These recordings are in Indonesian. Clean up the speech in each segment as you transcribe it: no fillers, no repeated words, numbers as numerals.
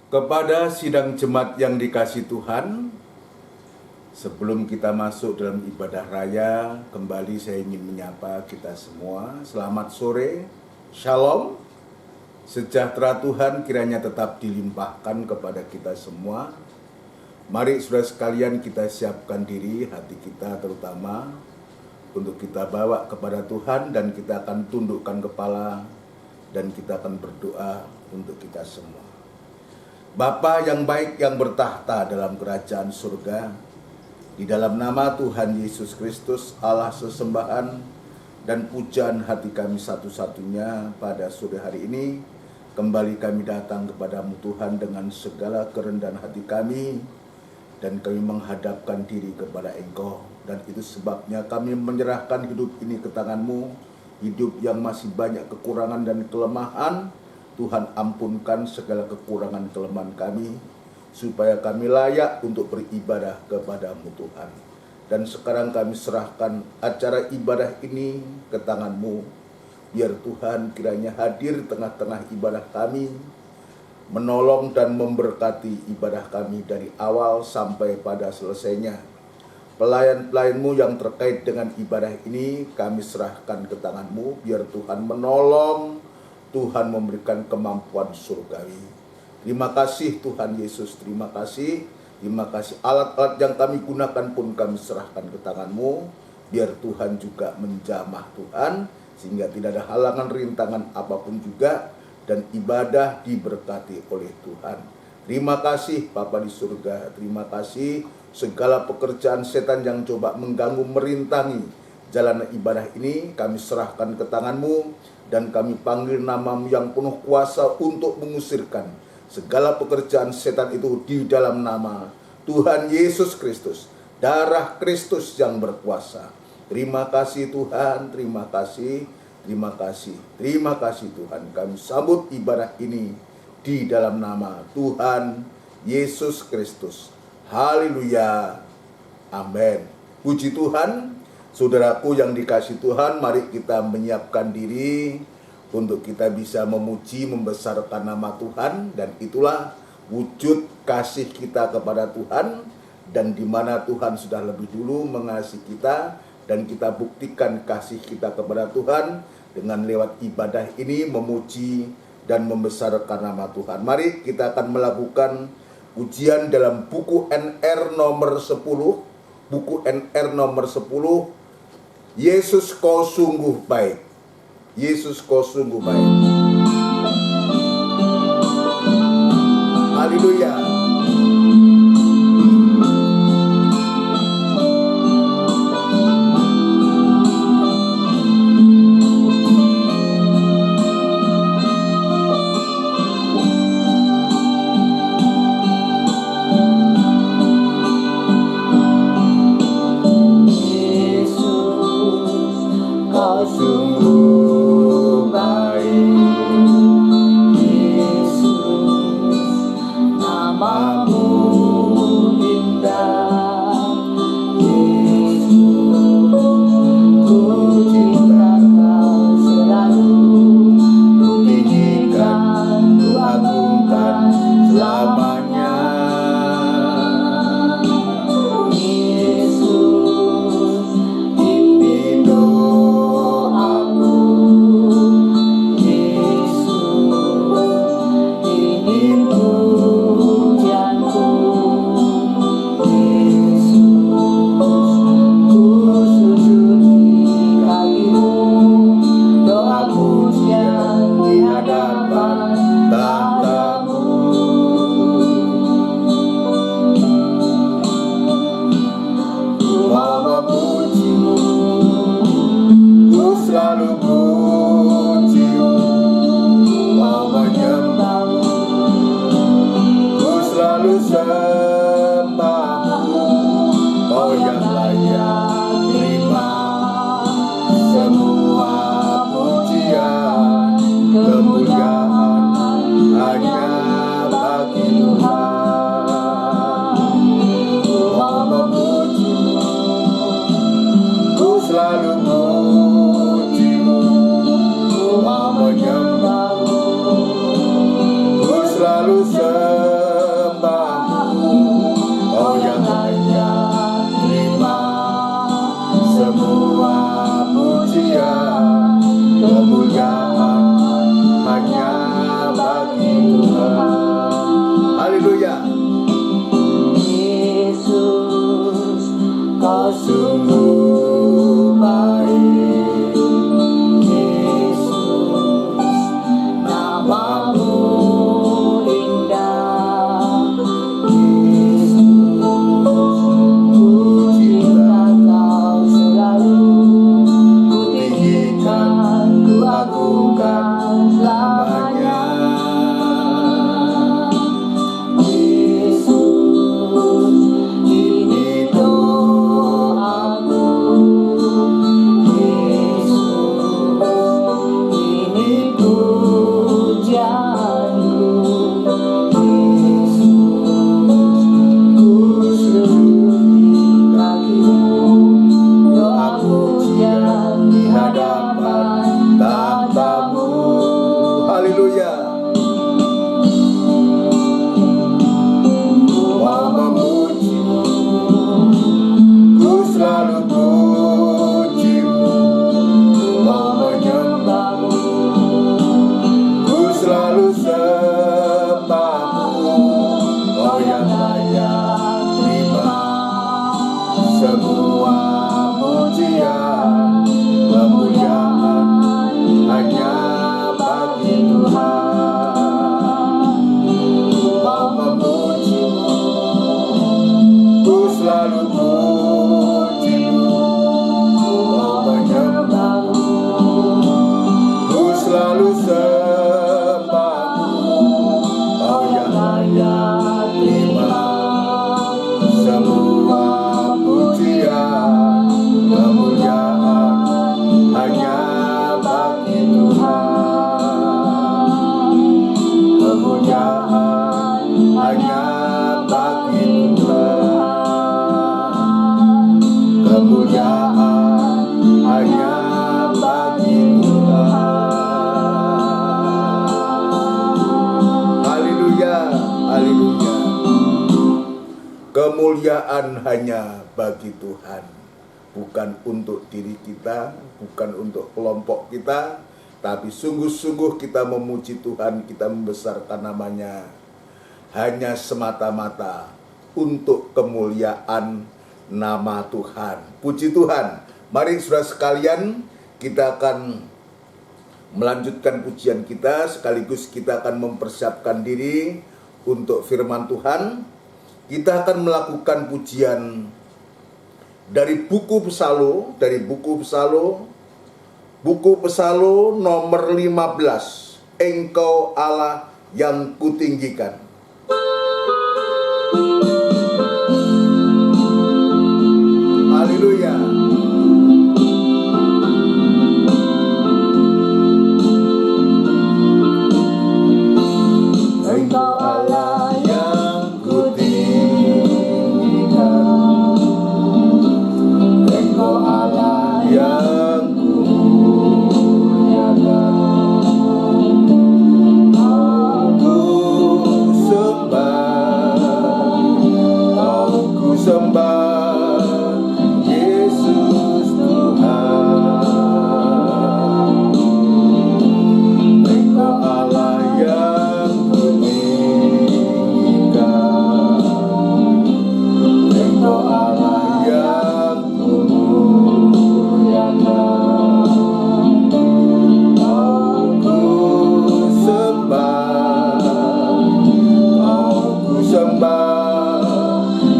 Kepada sidang jemaat yang dikasih Tuhan, sebelum kita masuk dalam ibadah raya, kembali saya ingin menyapa kita semua. Selamat sore, Shalom, sejahtera Tuhan kiranya tetap dilimpahkan kepada kita semua. Mari saudara sekalian kita siapkan diri, hati kita terutama, untuk kita bawa kepada Tuhan dan kita akan tundukkan kepala dan kita akan berdoa untuk kita semua. Bapa yang baik yang bertahta dalam kerajaan surga, di dalam nama Tuhan Yesus Kristus, Allah sesembahan dan pujian hati kami satu-satunya pada sore hari ini, kembali kami datang kepadamu Tuhan dengan segala kerendahan hati kami, dan kami menghadapkan diri kepada Engkau. Dan itu sebabnya kami menyerahkan hidup ini ke tangan-Mu, hidup yang masih banyak kekurangan dan kelemahan. Tuhan ampunkan segala kekurangan kelemahan kami, supaya kami layak untuk beribadah kepada-Mu Tuhan. Dan sekarang kami serahkan acara ibadah ini ke tangan-Mu. Biar Tuhan kiranya hadir tengah-tengah ibadah kami, menolong dan memberkati ibadah kami dari awal sampai pada selesainya. Pelayan-pelayan-Mu yang terkait dengan ibadah ini kami serahkan ke tangan-Mu. Biar Tuhan menolong, Tuhan memberikan kemampuan surgawi. Terima kasih Tuhan Yesus, terima kasih. Terima kasih alat-alat yang kami gunakan pun kami serahkan ke tangan-Mu. Biar Tuhan juga menjamah Tuhan, sehingga tidak ada halangan rintangan apapun juga, dan ibadah diberkati oleh Tuhan. Terima kasih Bapa di surga, terima kasih segala pekerjaan setan yang coba mengganggu merintangi jalan ibadah ini kami serahkan ke tangan-Mu, dan kami panggil nama-Mu yang penuh kuasa untuk mengusirkan segala pekerjaan setan itu di dalam nama Tuhan Yesus Kristus, darah Kristus yang berkuasa. Terima kasih Tuhan, terima kasih, terima kasih, terima kasih Tuhan. Kami sambut ibadah ini di dalam nama Tuhan Yesus Kristus. Haleluya, amin. Puji Tuhan. Saudaraku yang dikasih Tuhan, mari kita menyiapkan diri untuk kita bisa memuji, membesarkan nama Tuhan. Dan itulah wujud kasih kita kepada Tuhan, dan di mana Tuhan sudah lebih dulu mengasihi kita, dan kita buktikan kasih kita kepada Tuhan dengan lewat ibadah ini memuji dan membesarkan nama Tuhan. Mari kita akan melakukan ujian dalam buku NR nomor 10. Buku NR nomor 10, Yesus kau sungguh baik. Yesus kau sungguh baik. Haleluya. Nama agunkan namanya. Yesus, ini doaku. Yesus, ini pujianku. Kemuliaan hanya bagi Tuhan, bukan untuk diri kita, bukan untuk kelompok kita, tapi sungguh-sungguh kita memuji Tuhan, kita membesarkan namanya, hanya semata-mata untuk kemuliaan nama Tuhan. Puji Tuhan. Mari saudara sekalian, kita akan melanjutkan pujian kita, sekaligus kita akan mempersiapkan diri untuk firman Tuhan. Kita akan melakukan pujian dari buku Psalo, buku Psalo nomor 15, Engkau Allah yang kutinggikan. Haleluya. Engkau Allah yang kutinggikan, Engkau Allah yang kumuliakan. Aku sembah Yesus Tuhan. Engkau Allah yang kutinggikan, Engkau Allah yang kumuliakan. Aku sembah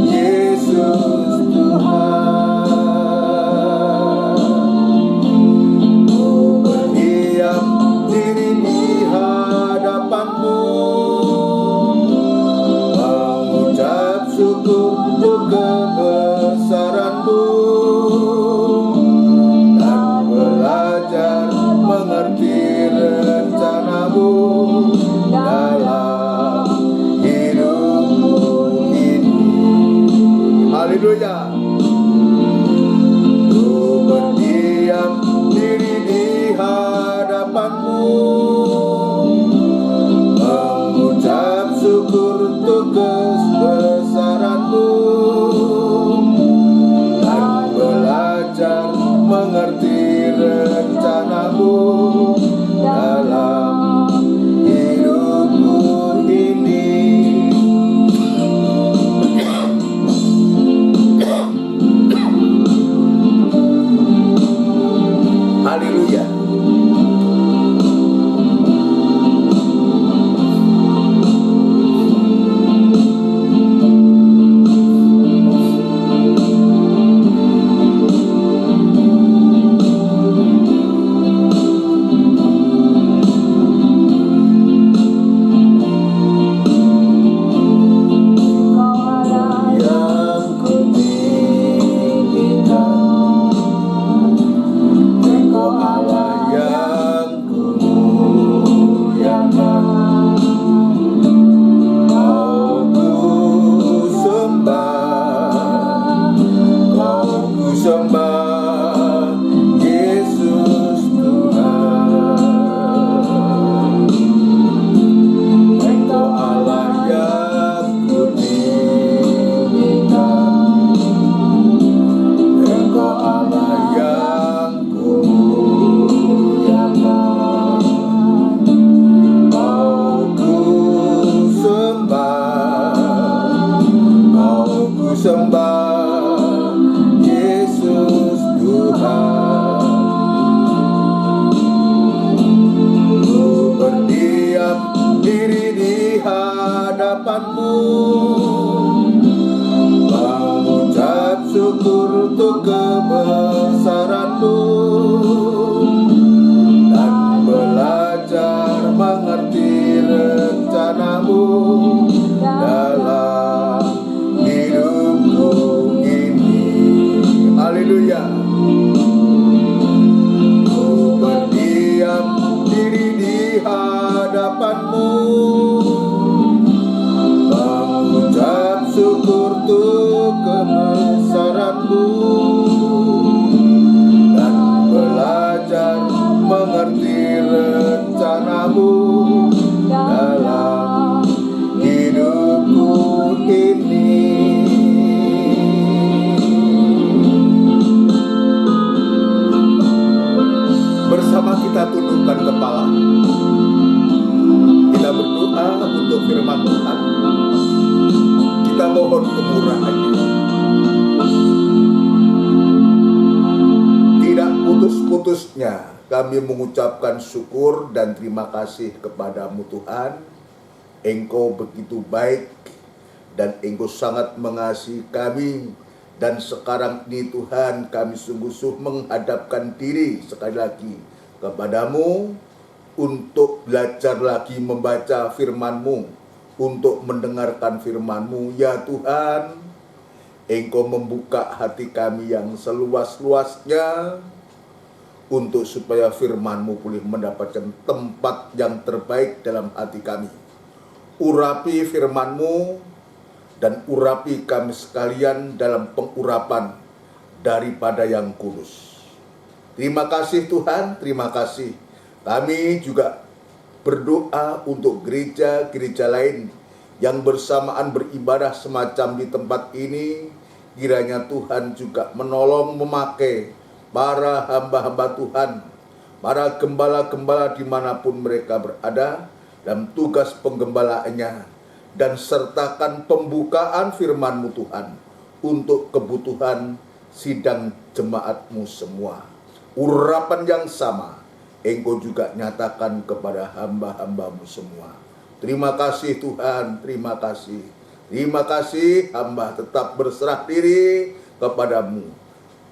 Yesus Tuhan. Ku berdiam diri di hadapan-Mu, mengucap syukur untuk kebesaran-Mu, dan belajar mengerti rencana-Mu dalam hidupku ini. Haleluya. Ku berdiam diri di hadapan-Mu, mengucap syukur untuk kebesaran-Mu, dan belajar mengerti rencana-Mu dalam hidupku ini. Haleluya. kuasamu dalam hidupku ini. Bersama kita tundukkan kepala, kita berdoa untuk firman Tuhan. Kita mohon kemurahan-Nya. Tidak putus-putusnya kami mengucapkan syukur dan terima kasih kepadamu Tuhan. Engkau begitu baik dan Engkau sangat mengasihi kami. Dan sekarang ini Tuhan, kami sungguh-sungguh menghadapkan diri sekali lagi kepadamu untuk belajar lagi membaca firman-Mu, untuk mendengarkan firman-Mu. Ya Tuhan, Engkau membuka hati kami yang seluas-luasnya untuk supaya firman-Mu boleh mendapatkan tempat yang terbaik dalam hati kami. Urapi firman-Mu dan urapi kami sekalian dalam pengurapan daripada yang kudus. Terima kasih Tuhan, terima kasih. Kami juga berdoa untuk gereja-gereja lain yang bersamaan beribadah semacam di tempat ini. Kiranya Tuhan juga menolong memakai para hamba-hamba Tuhan, para gembala-gembala dimanapun mereka berada dalam tugas penggembalaannya. Dan sertakan pembukaan firman-Mu Tuhan untuk kebutuhan sidang jemaat-Mu semua. Urapan yang sama Engkau juga nyatakan kepada hamba-hamba-Mu semua. Terima kasih Tuhan, terima kasih. Terima kasih, hamba tetap berserah diri kepadamu.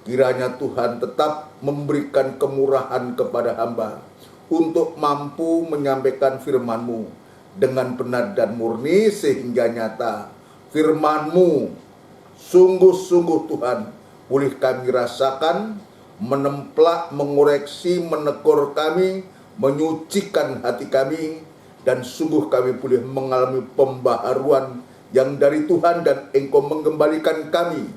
Kiranya Tuhan tetap memberikan kemurahan kepada hamba untuk mampu menyampaikan firman-Mu dengan benar dan murni, sehingga nyata firman-Mu sungguh-sungguh Tuhan boleh kami rasakan, menemplak, mengoreksi, menegur kami, menyucikan hati kami, dan sungguh kami boleh mengalami pembaharuan yang dari Tuhan, dan Engkau mengembalikan kami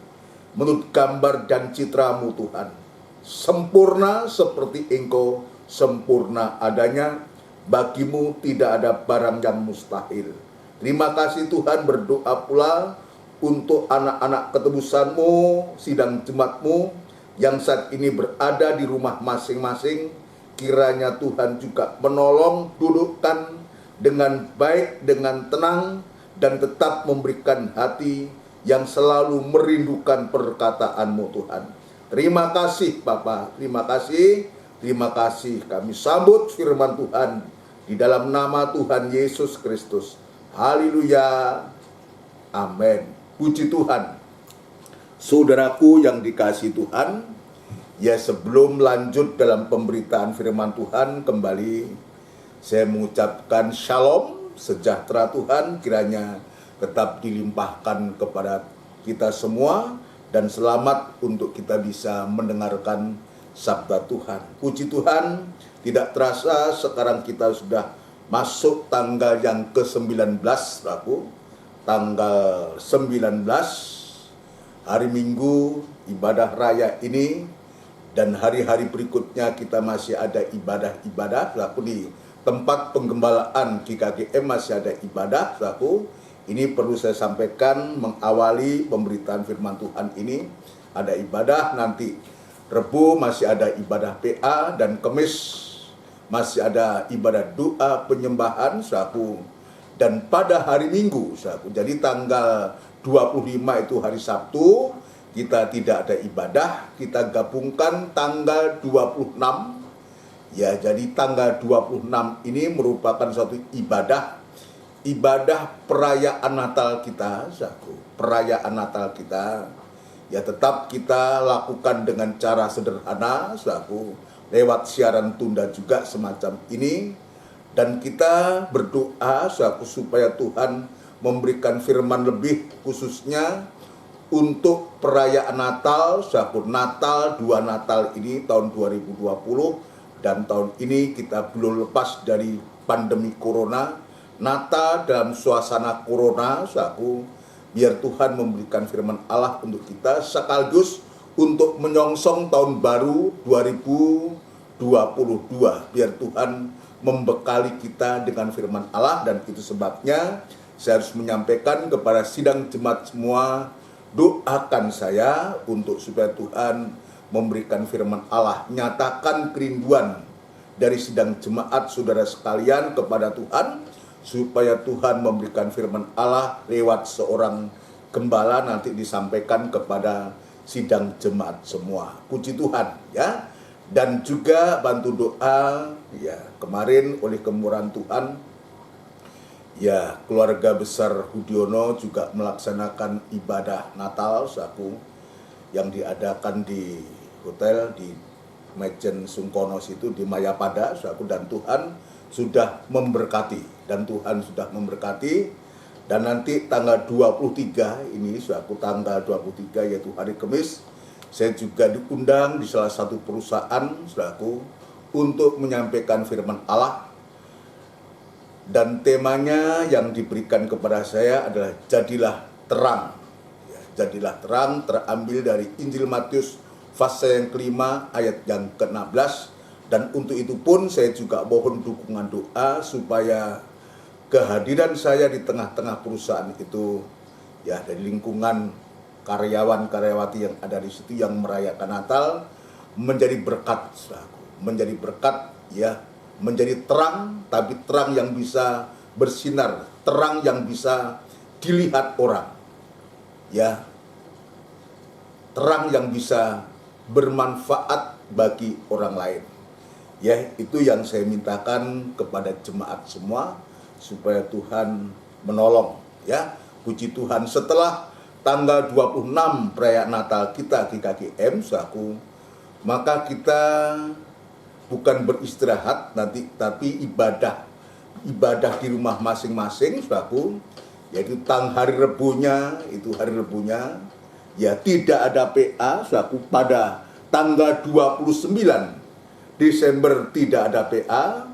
menurut gambar dan citra-Mu Tuhan, sempurna seperti Engkau sempurna adanya. Bagimu tidak ada barang yang mustahil. Terima kasih Tuhan. Berdoa pula untuk anak-anak ketebusan-Mu, sidang jemaat-Mu yang saat ini berada di rumah masing-masing. Kiranya Tuhan juga menolong, dudukkan dengan baik, dengan tenang, dan tetap memberikan hati yang selalu merindukan perkataan-Mu Tuhan. Terima kasih Bapa, terima kasih, terima kasih. Kami sambut firman Tuhan di dalam nama Tuhan Yesus Kristus. Haleluya, amin. Puji Tuhan. Saudaraku yang dikasihi Tuhan, ya sebelum lanjut dalam pemberitaan firman Tuhan, kembali saya mengucapkan shalom, sejahtera Tuhan kiranya tetap dilimpahkan kepada kita semua, dan selamat untuk kita bisa mendengarkan sabda Tuhan. Puji Tuhan, tidak terasa sekarang kita sudah masuk tanggal yang ke-19, tanggal 19 hari Minggu ibadah raya ini, dan hari-hari berikutnya kita masih ada ibadah-ibadah di tempat penggembalaan GKGM, masih ada ibadah. Ini perlu saya sampaikan mengawali pemberitaan firman Tuhan ini. Ada ibadah nanti Rebu masih ada ibadah PA, dan Kamis masih ada ibadah doa penyembahan dan pada hari Minggu jadi tanggal 25 itu hari Sabtu kita tidak ada ibadah, kita gabungkan tanggal 26. Ya, jadi tanggal 26 ini merupakan suatu ibadah perayaan Natal kita, perayaan Natal kita. Ya, tetap kita lakukan dengan cara sederhana, lewat siaran tunda juga semacam ini. Dan kita berdoa supaya Tuhan memberikan firman lebih khususnya untuk perayaan Natal, Natal, 2 Natal ini tahun 2020, dan tahun ini kita belum lepas dari pandemi Corona. Natal dalam suasana Corona, biar Tuhan memberikan firman Allah untuk kita sekaligus untuk menyongsong tahun baru 2022. Biar Tuhan membekali kita dengan firman Allah, dan itu sebabnya saya harus menyampaikan kepada sidang jemaat semua, doakan saya untuk supaya Tuhan memberikan firman Allah, nyatakan kerinduan dari sidang jemaat saudara sekalian kepada Tuhan, supaya Tuhan memberikan firman Allah lewat seorang gembala nanti disampaikan kepada sidang jemaat semua. Puji Tuhan ya. Dan juga bantu doa ya, kemarin oleh kemurahan Tuhan ya, keluarga besar Hudiono juga melaksanakan ibadah Natal saku yang diadakan di hotel di Mejen Sungkono itu di Mayapada saku, dan Tuhan sudah memberkati, dan nanti tanggal 23 ini saku, tanggal 23 yaitu hari Kamis, saya juga diundang di salah satu perusahaan saudaraku untuk menyampaikan firman Allah, dan temanya yang diberikan kepada saya adalah jadilah terang. Ya, jadilah terang terambil dari Injil Matius pasal yang kelima ayat yang ke-16, dan untuk itu pun saya juga mohon dukungan doa supaya kehadiran saya di tengah-tengah perusahaan itu ya, dari lingkungan karyawan-karyawati yang ada di situ yang merayakan Natal menjadi berkat, menjadi berkat ya, menjadi terang, tapi terang yang bisa bersinar, terang yang bisa dilihat orang ya, terang yang bisa bermanfaat bagi orang lain ya. Itu yang saya mintakan kepada jemaat semua supaya Tuhan menolong ya. Puji Tuhan, setelah tanggal 26 perayaan Natal kita GKGM saku, maka kita bukan beristirahat nanti, tapi ibadah di rumah masing-masing saku, yaitu hari Rebunya, itu hari Rebunya ya, tidak ada PA saku. Pada tanggal 29 Desember tidak ada PA,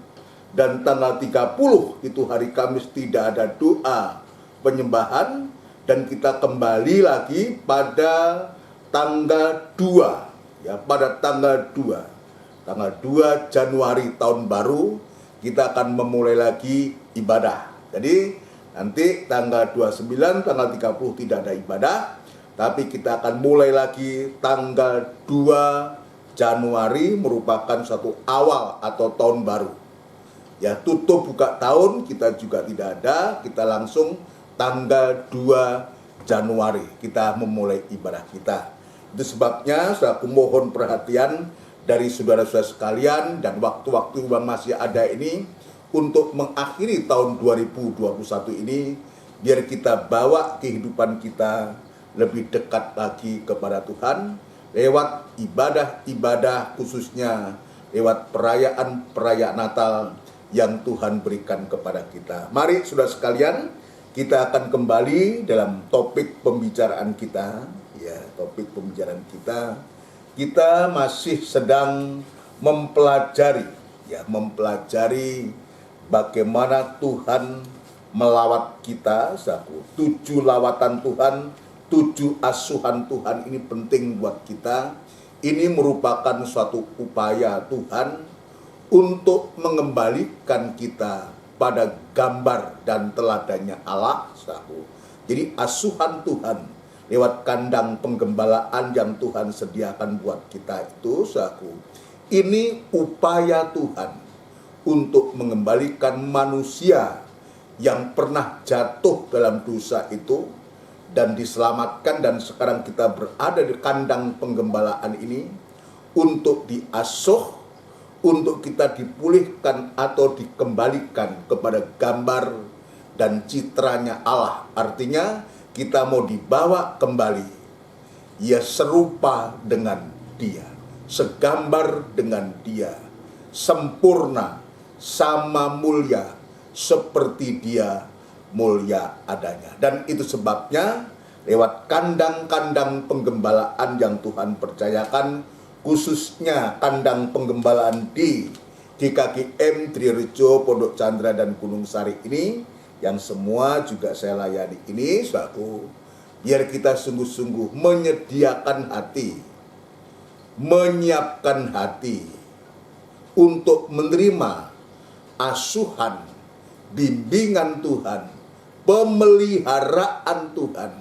dan tanggal 30 itu hari Kamis tidak ada doa penyembahan, dan kita kembali lagi pada tanggal 2 ya, pada tanggal 2 Januari tahun baru kita akan memulai lagi ibadah. Jadi nanti tanggal 29, tanggal 30 tidak ada ibadah, tapi kita akan mulai lagi tanggal 2 Januari merupakan satu awal atau tahun baru. Ya, tutup buka tahun kita juga tidak ada, kita langsung tanggal 2 Januari kita memulai ibadah kita. Itu sebabnya saya mohon perhatian dari saudara-saudara sekalian, dan waktu-waktu yang masih ada ini untuk mengakhiri tahun 2021 ini, biar kita bawa kehidupan kita lebih dekat lagi kepada Tuhan lewat ibadah-ibadah, khususnya lewat perayaan Natal yang Tuhan berikan kepada kita. Mari saudara sekalian, kita akan kembali dalam topik pembicaraan kita. Ya, topik pembicaraan kita. Kita masih sedang mempelajari bagaimana Tuhan melawat kita. 7 lawatan Tuhan, 7 asuhan Tuhan ini penting buat kita. Ini merupakan suatu upaya Tuhan untuk mengembalikan kita pada gambar dan teladannya Allah. Jadi asuhan Tuhan lewat kandang penggembalaan yang Tuhan sediakan buat kita itu ini upaya Tuhan untuk mengembalikan manusia yang pernah jatuh dalam dosa itu dan diselamatkan, dan sekarang kita berada di kandang penggembalaan ini untuk diasuh, untuk kita dipulihkan atau dikembalikan kepada gambar dan citranya Allah. Artinya kita mau dibawa kembali ya, serupa dengan Dia, segambar dengan Dia, sempurna, sama mulia seperti Dia mulia adanya. Dan itu sebabnya lewat kandang-kandang penggembalaan yang Tuhan percayakan, khususnya kandang penggembalaan di GKGM Trirejo, Pondok Chandra, dan Gunung Sari ini, yang semua juga saya layani ini, biar kita sungguh-sungguh menyediakan hati, menyiapkan hati untuk menerima asuhan, bimbingan Tuhan, pemeliharaan Tuhan,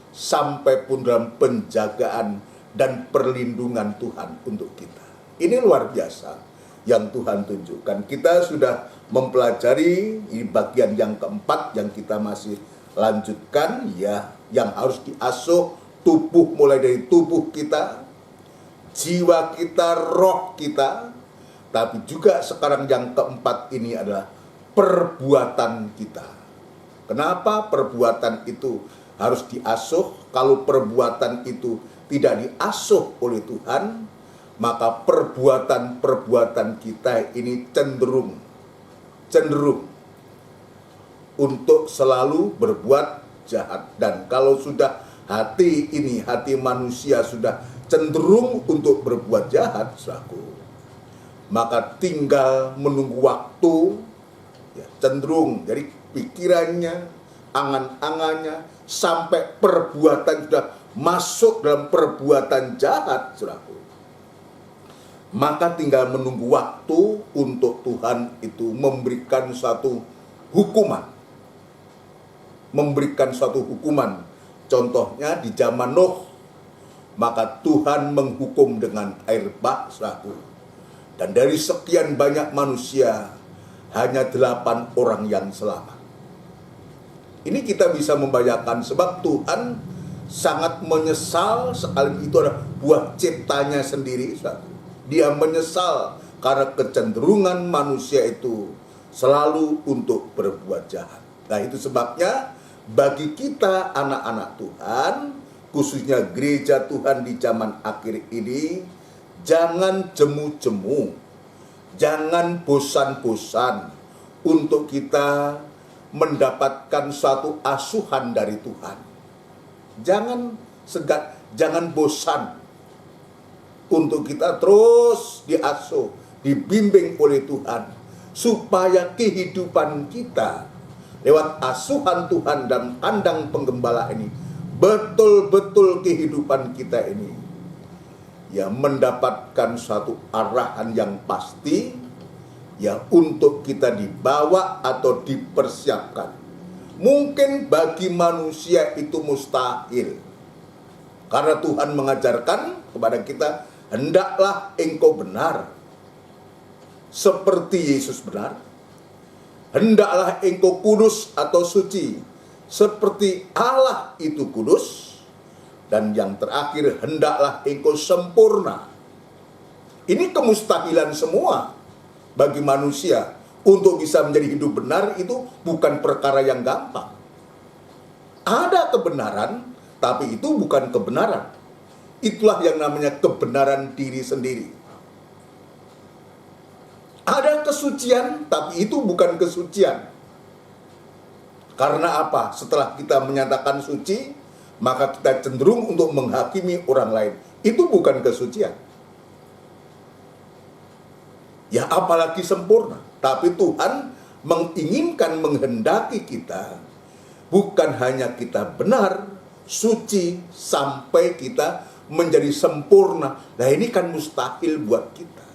sampai pun dalam penjagaan dan perlindungan Tuhan untuk kita. Ini luar biasa yang Tuhan tunjukkan. Kita sudah mempelajari di bagian yang keempat yang kita masih lanjutkan, ya, yang harus diasuh tubuh, mulai dari tubuh kita, jiwa kita, roh kita, tapi juga sekarang yang keempat ini adalah perbuatan kita. Kenapa perbuatan itu harus diasuh? Kalau perbuatan itu tidak diasuh oleh Tuhan, maka perbuatan-perbuatan kita ini cenderung untuk selalu berbuat jahat. Dan kalau sudah hati manusia sudah cenderung untuk berbuat jahat, saudaraku, maka tinggal menunggu waktu, ya, cenderung dari pikirannya, angan-angannya, sampai perbuatan sudah masuk dalam perbuatan jahat, saudaraku. Maka tinggal menunggu waktu untuk Tuhan itu memberikan suatu hukuman. Contohnya di zaman Nuh, maka Tuhan menghukum dengan air bah, saudaraku. Dan dari sekian banyak manusia, hanya 8 orang yang selamat. Ini kita bisa membayangkan, sebab Tuhan sangat menyesal, sekali itu adalah buah ciptanya sendiri, saudaraku. Dia menyesal karena kecenderungan manusia itu selalu untuk berbuat jahat. Nah, itu sebabnya bagi kita anak-anak Tuhan, khususnya gereja Tuhan di zaman akhir ini, jangan jemu-jemu, jangan bosan-bosan untuk kita mendapatkan suatu asuhan dari Tuhan. Jangan bosan untuk kita terus diasuh, dibimbing oleh Tuhan, supaya kehidupan kita lewat asuhan Tuhan dan kandang penggembala ini, betul-betul kehidupan kita ini ya mendapatkan suatu arahan yang pasti, ya, untuk kita dibawa atau dipersiapkan. Mungkin bagi manusia itu mustahil, karena Tuhan mengajarkan kepada kita, hendaklah engkau benar seperti Yesus benar. Hendaklah engkau kudus atau suci seperti Allah itu kudus. Dan yang terakhir, hendaklah engkau sempurna. Ini kemustahilan semua bagi manusia. Untuk bisa menjadi hidup benar itu bukan perkara yang gampang. Ada kebenaran, tapi itu bukan kebenaran. Itulah yang namanya kebenaran diri sendiri. Ada kesucian, tapi itu bukan kesucian. Karena apa? Setelah kita menyatakan suci, maka kita cenderung untuk menghakimi orang lain. Itu bukan kesucian. Ya, apalagi sempurna. Tapi Tuhan menginginkan, menghendaki kita, bukan hanya kita benar, suci, sampai kita menjadi sempurna. Nah, ini kan mustahil buat kita.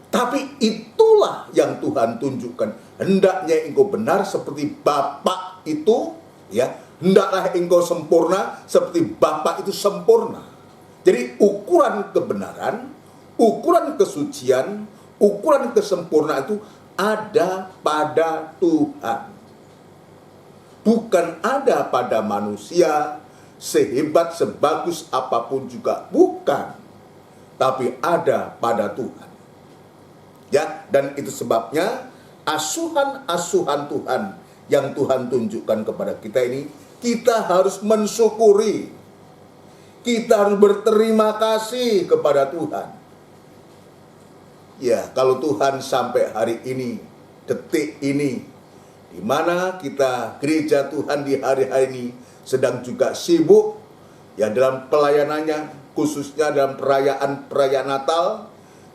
Tapi itulah yang Tuhan tunjukkan. Hendaknya engkau benar seperti Bapa itu, ya. Hendaklah engkau sempurna seperti Bapa itu sempurna. Jadi ukuran kebenaran, ukuran kesucian, ukuran kesempurnaan itu ada pada Tuhan. Bukan ada pada manusia, sehebat, sebagus apapun juga, bukan. Tapi ada pada Tuhan. Ya, dan itu sebabnya asuhan-asuhan Tuhan yang Tuhan tunjukkan kepada kita ini, kita harus mensyukuri. Kita harus berterima kasih kepada Tuhan. Ya, kalau Tuhan sampai hari ini, detik ini, di mana kita gereja Tuhan di hari-hari ini sedang juga sibuk ya dalam pelayanannya, khususnya dalam perayaan Natal.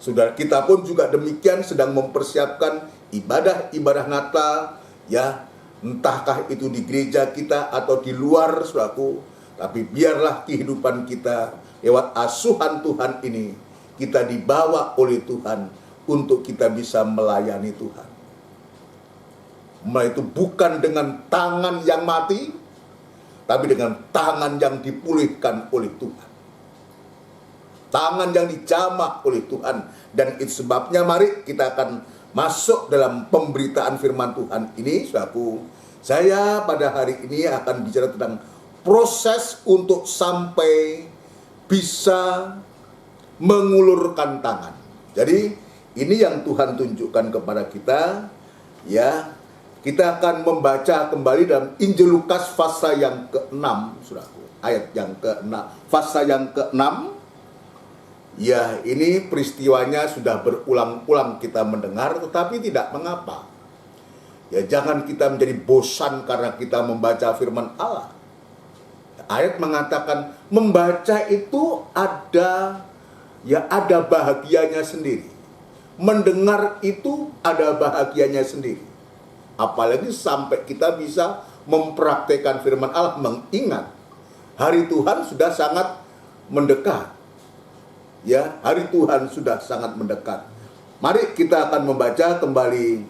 Saudara kita pun juga demikian sedang mempersiapkan ibadah-ibadah Natal, ya, entahkah itu di gereja kita atau di luar, saudaraku. Tapi biarlah kehidupan kita lewat asuhan Tuhan ini, kita dibawa oleh Tuhan untuk kita bisa melayani Tuhan. Itu bukan dengan tangan yang mati, tapi dengan tangan yang dipulihkan oleh Tuhan. Tangan yang dijamah oleh Tuhan. Dan itu sebabnya mari kita akan masuk dalam pemberitaan firman Tuhan ini, saudaraku. Saya pada hari ini akan bicara tentang proses untuk sampai bisa mengulurkan tangan. Jadi ini yang Tuhan tunjukkan kepada kita, ya. Kita akan membaca kembali dalam Injil Lukas pasal yang ke-6, saudaraku. Ayat yang ke-6, pasal yang ke-6. Ya, ini peristiwanya sudah berulang-ulang kita mendengar, tetapi tidak mengapa. Ya, jangan kita menjadi bosan karena kita membaca firman Allah. Ayat mengatakan membaca itu ada bahagianya sendiri. Mendengar itu ada bahagianya sendiri. Apalagi sampai kita bisa mempraktekkan firman Allah, mengingat hari Tuhan sudah sangat mendekat. Ya, hari Tuhan sudah sangat mendekat. Mari kita akan membaca kembali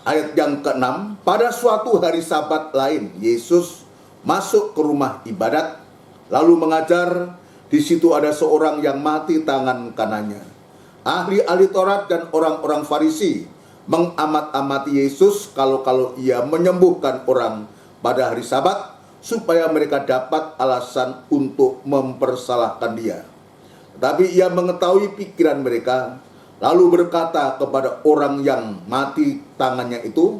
ayat yang ke-6. Pada suatu hari Sabat lain, Yesus masuk ke rumah ibadat, lalu mengajar. Di situ ada seorang yang mati tangan kanannya. Ahli-ahli Taurat dan orang-orang Farisi mengamat-amati Yesus kalau ia menyembuhkan orang pada hari Sabat, supaya mereka dapat alasan untuk mempersalahkan dia. Tetapi ia mengetahui pikiran mereka, lalu berkata kepada orang yang mati tangannya itu,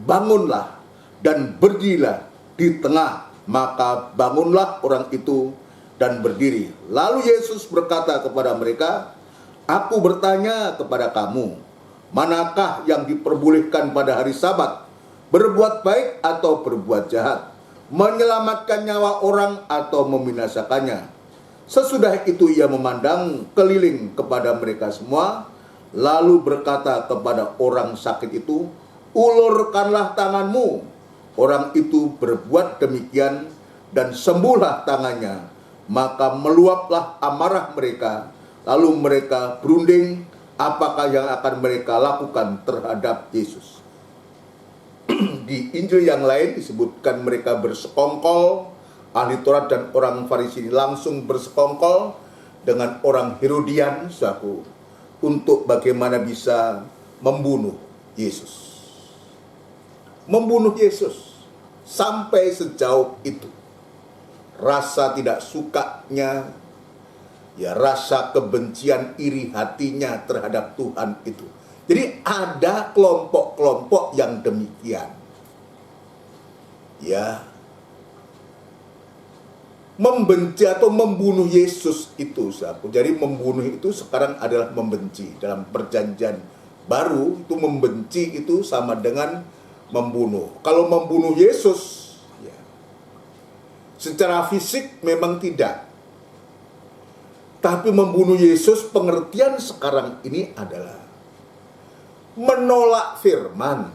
"Bangunlah dan berdirilah." Di tengah, maka bangunlah orang itu dan berdiri. Lalu Yesus berkata kepada mereka, "Aku bertanya kepada kamu, manakah yang diperbolehkan pada hari Sabat? Berbuat baik atau berbuat jahat? Menyelamatkan nyawa orang atau membinasakannya?" Sesudah itu ia memandang keliling kepada mereka semua, lalu berkata kepada orang sakit itu, "Ulurkanlah tanganmu." Orang itu berbuat demikian dan sembuhlah tangannya. Maka meluaplah amarah mereka, lalu mereka berunding apakah yang akan mereka lakukan terhadap Yesus. Di Injil yang lain disebutkan mereka bersekongkol, ahli Taurat dan orang Farisi ini langsung bersekongkol dengan orang Herodian, untuk bagaimana bisa membunuh Yesus. Membunuh Yesus sampai sejauh itu. Rasa tidak sukanya, ya rasa kebencian iri hatinya terhadap Tuhan itu. Jadi ada kelompok-kelompok yang demikian. Ya, membenci atau membunuh Yesus itu, jadi membunuh itu sekarang adalah membenci. Dalam perjanjian baru itu membenci itu sama dengan membunuh. Kalau membunuh Yesus, ya, secara fisik memang tidak. Tapi membunuh Yesus pengertian sekarang ini adalah menolak firman.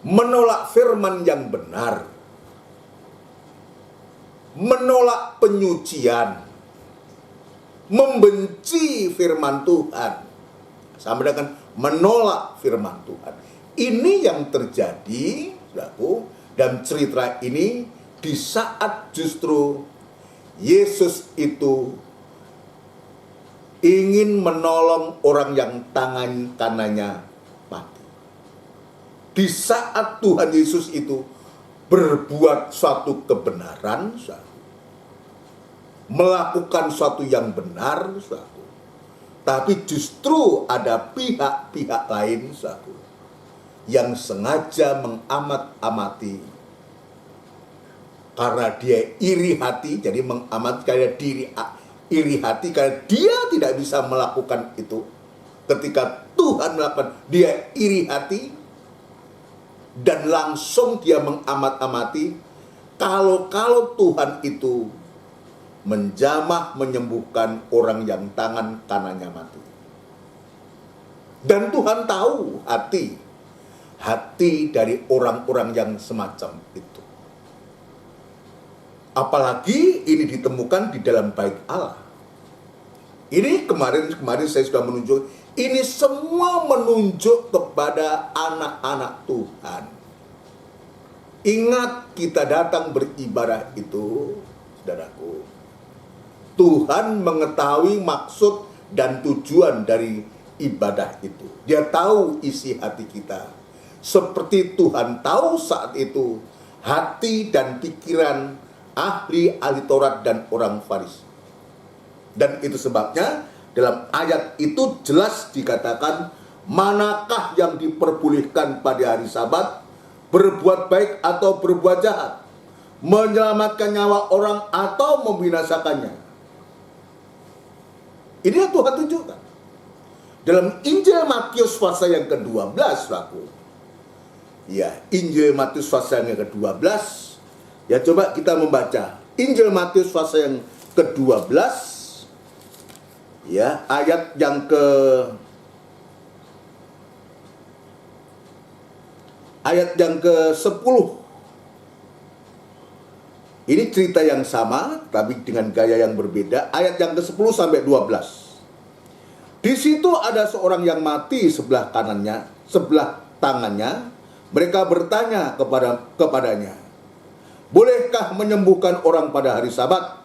Menolak firman yang benar. Menolak penyucian. Membenci firman Tuhan. Sama dengan menolak firman Tuhan. Ini yang terjadi, saudaraku, dalam cerita ini di saat justru Yesus itu ingin menolong orang yang tangan kanannya mati. Di saat Tuhan Yesus itu berbuat suatu kebenaran, melakukan suatu yang benar, tapi justru ada pihak-pihak lain, yang sengaja mengamat-amati karena dia iri hati, jadi mengamati karena iri hati karena dia tidak bisa melakukan itu. Ketika Tuhan melakukan, dia iri hati dan langsung dia mengamat-amati kalau Tuhan itu menjamah menyembuhkan orang yang tangan kanannya mati. Dan Tuhan tahu hati dari orang-orang yang semacam itu. Apalagi ini ditemukan di dalam bait Allah. Ini kemarin saya sudah menunjuk, ini semua menunjuk kepada anak-anak Tuhan. Ingat, kita datang beribadah itu, saudaraku, Tuhan mengetahui maksud dan tujuan dari ibadah itu. Dia tahu isi hati kita. Seperti Tuhan tahu saat itu hati dan pikiran ahli Taurat dan orang Farisi. Dan itu sebabnya dalam ayat itu jelas dikatakan, manakah yang diperbolehkan pada hari Sabat, berbuat baik atau berbuat jahat, menyelamatkan nyawa orang atau membinasakannya. Ini yang Tuhan tunjukkan dalam Injil Matius pasal yang ke-12, laku. Ya, Injil Matius pasal yang ke-12. Ya, coba kita membaca Injil Matius pasal yang ke-12. Ya, ayat yang ke-10. Ini cerita yang sama tapi dengan gaya yang berbeda. Ayat yang ke-10 sampai 12. Di situ ada seorang yang mati sebelah kanannya, sebelah tangannya. Mereka bertanya kepadanya, "Bolehkah menyembuhkan orang pada hari Sabat?"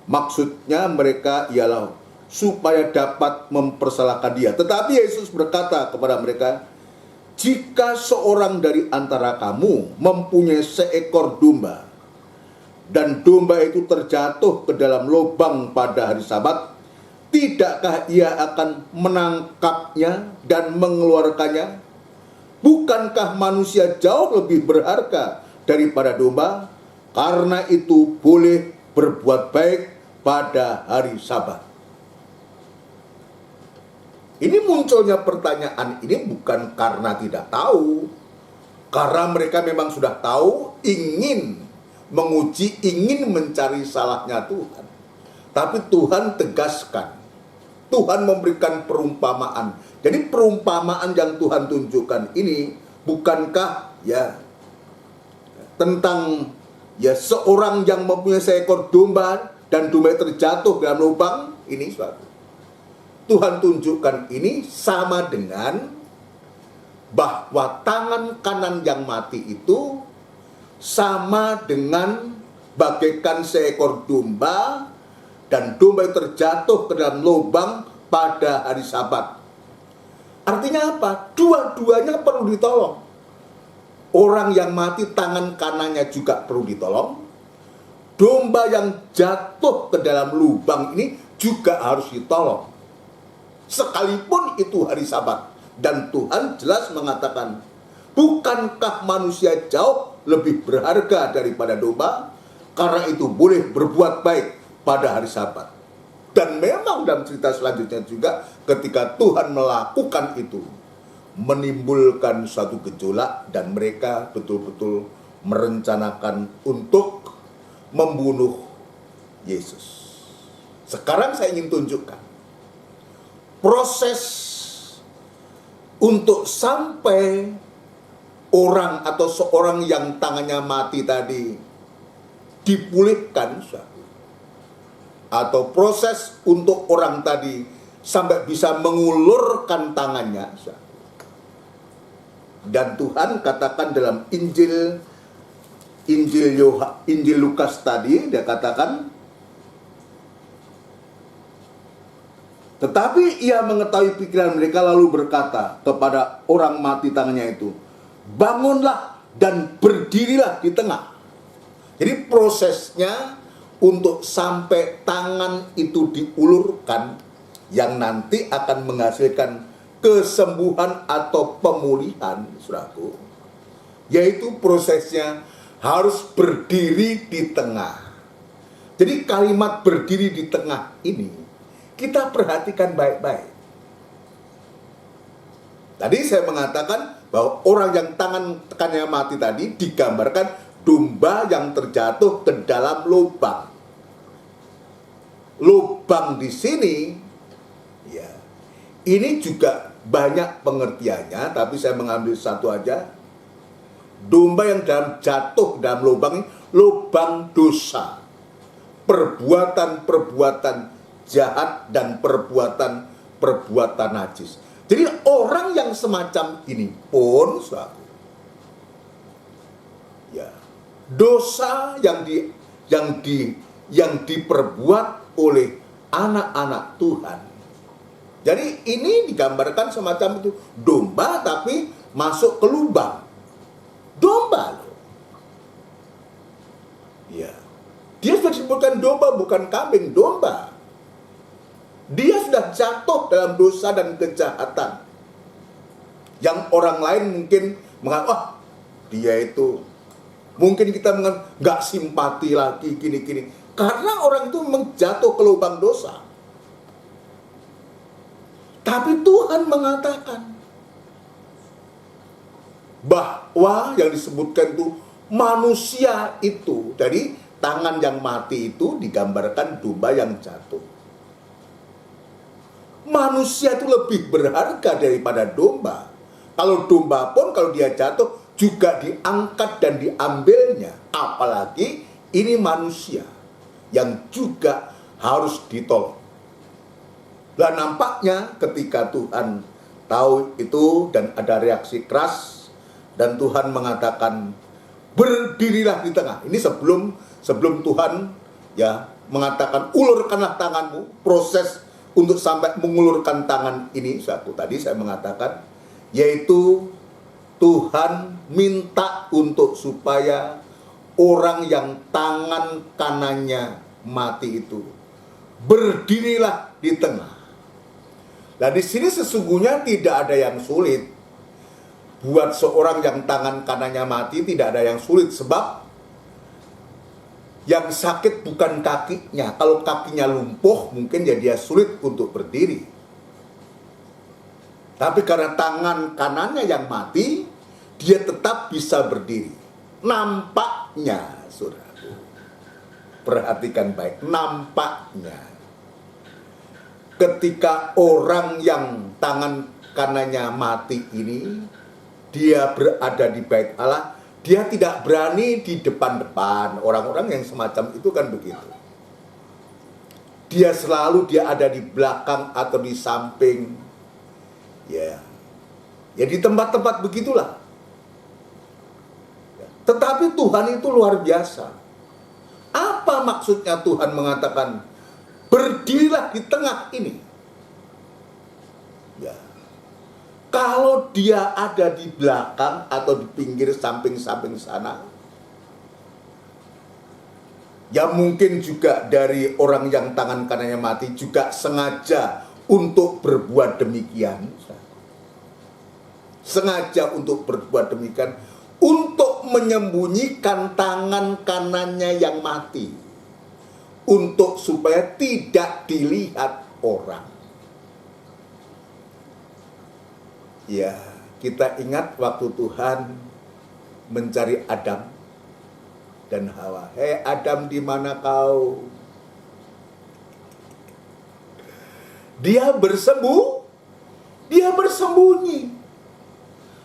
Maksudnya mereka ialah supaya dapat mempersalahkan dia. Tetapi Yesus berkata kepada mereka, "Jika seorang dari antara kamu mempunyai seekor domba, dan domba itu terjatuh ke dalam lubang pada hari Sabat, tidakkah ia akan menangkapnya dan mengeluarkannya? Bukankah manusia jauh lebih berharga daripada domba? Karena itu boleh berbuat baik pada hari Sabat." Ini munculnya pertanyaan ini bukan karena tidak tahu. Karena mereka memang sudah tahu, ingin menguji, ingin mencari salahnya Tuhan. Tapi Tuhan tegaskan. Tuhan memberikan perumpamaan. Jadi perumpamaan yang Tuhan tunjukkan ini bukankah ya tentang ya seorang yang mempunyai seekor domba dan domba terjatuh dalam lubang ini suatu. Tuhan tunjukkan ini sama dengan bahwa tangan kanan yang mati itu sama dengan bagaikan seekor domba dan domba yang terjatuh ke dalam lubang pada hari Sabat. Artinya apa? Dua-duanya perlu ditolong. Orang yang mati tangan kanannya juga perlu ditolong. Domba yang jatuh ke dalam lubang ini juga harus ditolong. Sekalipun itu hari Sabat. Dan Tuhan jelas mengatakan, bukankah manusia jauh lebih berharga daripada domba? Karena itu boleh berbuat baik pada hari Sabat. Dan memang dalam cerita selanjutnya juga ketika Tuhan melakukan itu, menimbulkan suatu gejolak dan mereka betul-betul merencanakan untuk membunuh Yesus. Sekarang saya ingin tunjukkan proses untuk sampai orang atau seorang yang tangannya mati tadi dipulihkan, atau proses untuk orang tadi sampai bisa mengulurkan tangannya. Dan Tuhan katakan dalam Injil Lukas tadi, dia katakan, tetapi ia mengetahui pikiran mereka lalu berkata kepada orang mati tangannya itu, "Bangunlah dan berdirilah di tengah." Jadi prosesnya untuk sampai tangan itu diulurkan yang nanti akan menghasilkan kesembuhan atau pemulihan, saudaraku, yaitu prosesnya harus berdiri di tengah. Jadi kalimat berdiri di tengah ini kita perhatikan baik-baik. Tadi saya mengatakan bahwa orang yang tangannya mati tadi digambarkan domba yang terjatuh ke dalam lubang. Lubang di sini, ya, ini juga banyak pengertiannya, tapi saya mengambil satu aja. Domba yang jatuh dalam lubang ini, lubang dosa. Perbuatan-perbuatan jahat dan perbuatan najis. Jadi orang yang semacam ini pun, saudara, ya, dosa yang diperbuat oleh anak-anak Tuhan. Jadi ini digambarkan semacam itu, domba tapi masuk ke lubang. Domba loh. Ya. Dia sudah disebutkan domba, bukan kambing, domba. Dia sudah jatuh dalam dosa dan kejahatan. Yang orang lain mungkin mengatakan, dia itu, mungkin kita nggak simpati lagi, gini-gini. Karena orang itu jatuh ke lubang dosa. Tapi Tuhan mengatakan bahwa yang disebutkan itu manusia itu, jadi tangan yang mati itu digambarkan domba yang jatuh. Manusia itu lebih berharga daripada domba. Kalau domba pun kalau dia jatuh juga diangkat dan diambilnya. Apalagi ini manusia yang juga harus ditolong. Dan nampaknya ketika Tuhan tahu itu dan ada reaksi keras, dan Tuhan mengatakan berdirilah di tengah. Ini sebelum Tuhan ya mengatakan ulurkanlah tanganmu, proses untuk sampai mengulurkan tangan ini satu tadi saya mengatakan, yaitu Tuhan minta untuk supaya orang yang tangan kanannya mati itu berdirilah di tengah. Nah di sini sesungguhnya tidak ada yang sulit. Buat seorang yang tangan kanannya mati tidak ada yang sulit, sebab yang sakit bukan kakinya. Kalau kakinya lumpuh, mungkin ya dia sulit untuk berdiri. Tapi karena tangan kanannya yang mati, dia tetap bisa berdiri. Nampaknya, saudara, perhatikan baik, nampaknya ketika orang yang tangan kanannya mati ini, dia berada di bait Allah, dia tidak berani di depan-depan. Orang-orang yang semacam itu kan begitu. Dia ada di belakang atau di samping. Ya. Ya di tempat-tempat begitulah. Tetapi Tuhan itu luar biasa. Apa maksudnya Tuhan mengatakan berdirilah di tengah ini? Ya. Kalau dia ada di belakang atau di pinggir samping-samping sana, ya mungkin juga dari orang yang tangan kanannya mati juga sengaja untuk berbuat demikian. Sengaja untuk berbuat demikian, untuk menyembunyikan tangan kanannya yang mati, untuk supaya tidak dilihat orang. Ya, kita ingat waktu Tuhan mencari Adam dan Hawa. Hei Adam, di mana kau? Dia bersembunyi.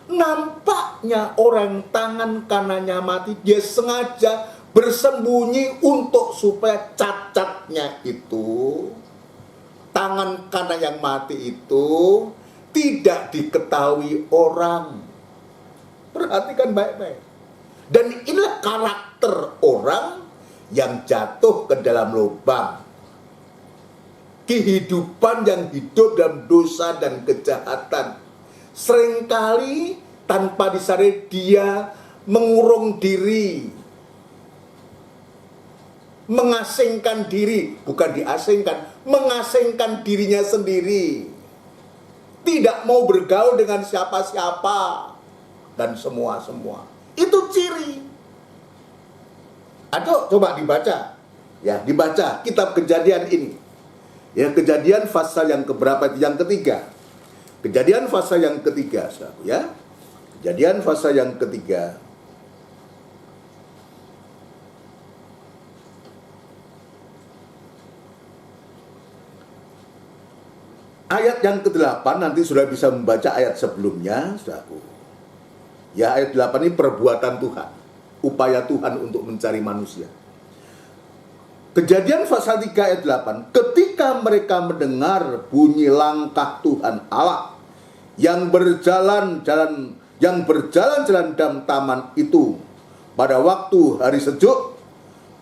Nampaknya orang tangan kanannya mati, dia sengaja bersembunyi untuk supaya cacatnya itu, tangan kanan yang mati itu tidak diketahui orang. Perhatikan baik-baik. Dan inilah karakter orang yang jatuh ke dalam lubang. Kehidupan yang hidup dalam dosa dan kejahatan. Seringkali tanpa disadari dia mengurung diri. Mengasingkan diri. Bukan diasingkan, mengasingkan dirinya sendiri. Tidak mau bergaul dengan siapa-siapa dan semua-semua. Itu ciri. Aduh, coba dibaca. Ya, dibaca kitab Kejadian ini. Ya, Kejadian pasal yang keberapa? Yang ketiga. Kejadian pasal yang ketiga, saudara, ya. Kejadian pasal yang ketiga. Ayat yang ke-8 nanti sudah bisa membaca ayat sebelumnya, saudaraku. Ya, ayat 8 ini perbuatan Tuhan, upaya Tuhan untuk mencari manusia. Kejadian pasal 3 ayat 8, ketika mereka mendengar bunyi langkah Tuhan Allah yang berjalan-jalan dalam taman itu pada waktu hari sejuk,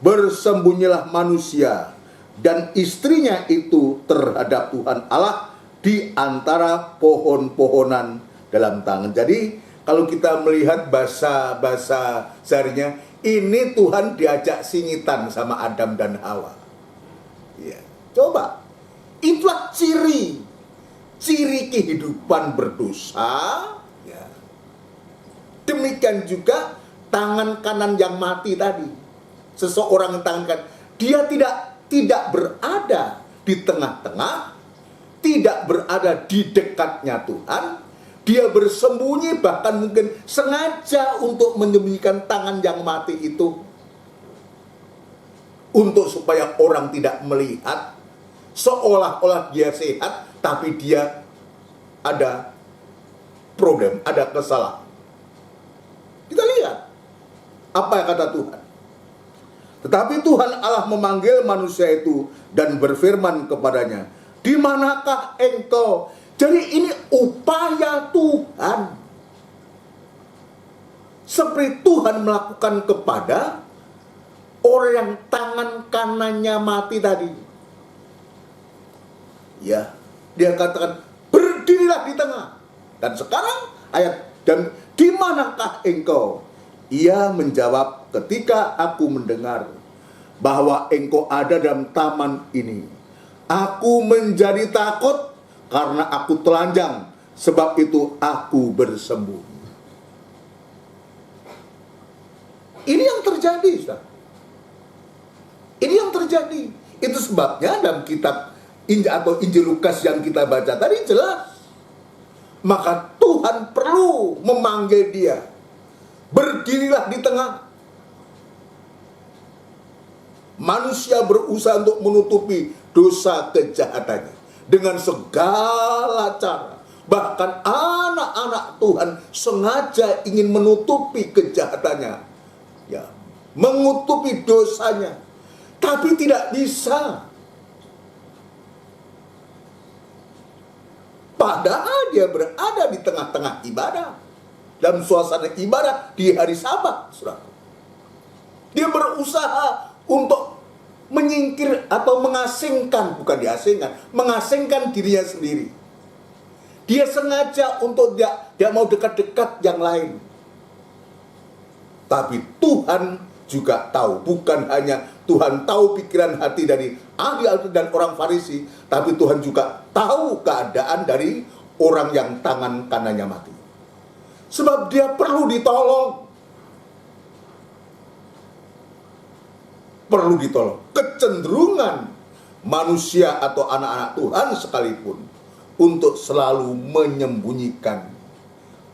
bersembunyilah manusia dan istrinya itu terhadap Tuhan Allah di antara pohon-pohonan dalam tangan. Jadi kalau kita melihat bahasa seharinya, ini Tuhan diajak singitan sama Adam dan Hawa. Ya, coba, itulah ciri kehidupan berdosa. Ya. Demikian juga tangan kanan yang mati tadi. Seseorang yang tangan kanan, dia tidak berada di tengah-tengah, tidak berada di dekatnya Tuhan. Dia bersembunyi, bahkan mungkin sengaja untuk menyembunyikan tangan yang mati itu, untuk supaya orang tidak melihat, seolah-olah dia sehat, tapi dia ada problem, ada kesalahan. Kita lihat apa yang kata Tuhan. Tetapi Tuhan Allah memanggil manusia itu dan berfirman kepadanya, "Di manakah engkau?" Jadi ini upaya Tuhan. Seperti Tuhan melakukan kepada orang yang tangan kanannya mati tadi. Ya, dia katakan, "Berdirilah di tengah." Dan sekarang dan di manakah engkau? Ia menjawab, "Ketika aku mendengar bahwa engkau ada dalam taman ini, aku menjadi takut karena aku telanjang, sebab itu aku bersembunyi." Ini yang terjadi, saudara. Ini yang terjadi. Itu sebabnya dalam kitab Injil Lukas yang kita baca tadi jelas. Maka Tuhan perlu memanggil dia. Berdirilah di tengah. Manusia berusaha untuk menutupi dosa kejahatannya dengan segala cara. Bahkan anak-anak Tuhan sengaja ingin menutupi kejahatannya, ya, menutupi dosanya, tapi tidak bisa. Padahal dia berada di tengah-tengah ibadah, dalam suasana ibadah di hari Sabat, saudara. Dia berusaha untuk menyingkir atau mengasingkan, bukan diasingkan, mengasingkan dirinya sendiri. Dia sengaja untuk dia mau dekat-dekat yang lain. Tapi Tuhan juga tahu, bukan hanya Tuhan tahu pikiran hati dari ahli Alkitab dan orang Farisi, tapi Tuhan juga tahu keadaan dari orang yang tangan kanannya mati. Sebab dia perlu ditolong. Perlu ditolong. Kecenderungan manusia atau anak-anak Tuhan sekalipun untuk selalu menyembunyikan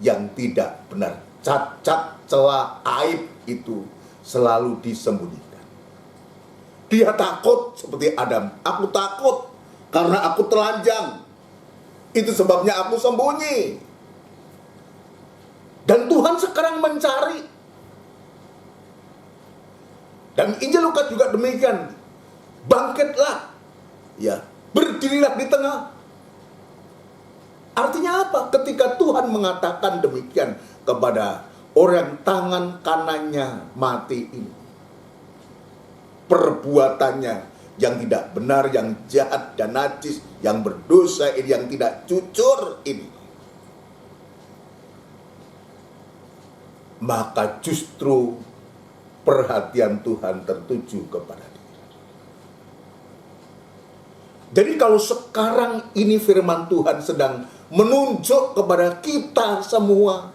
yang tidak benar. Cacat, celah, aib itu selalu disembunyikan. Dia takut seperti Adam. Aku takut karena aku telanjang. Itu sebabnya aku sembunyi. Dan Tuhan sekarang mencari. Dan Injil Lukas juga demikian. Bangkitlah. Ya, berdirilah di tengah. Artinya apa? Ketika Tuhan mengatakan demikian kepada orang tangan kanannya mati ini, perbuatannya yang tidak benar, yang jahat dan najis, yang berdosa ini, yang tidak jujur ini, maka justru perhatian Tuhan tertuju kepada dia. Jadi kalau sekarang ini firman Tuhan sedang menunjuk kepada kita semua,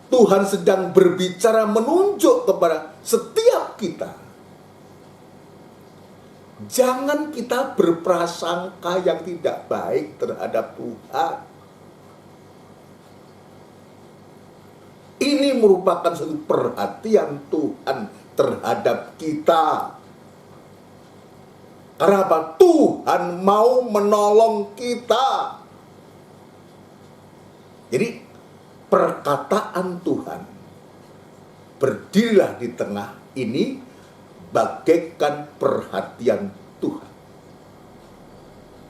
Tuhan sedang berbicara menunjuk kepada setiap kita. Jangan kita berprasangka yang tidak baik terhadap Tuhan. Ini merupakan suatu perhatian Tuhan terhadap kita. Karena apa? Tuhan mau menolong kita. Jadi perkataan Tuhan, berdirilah di tengah ini, bagaikan perhatian Tuhan.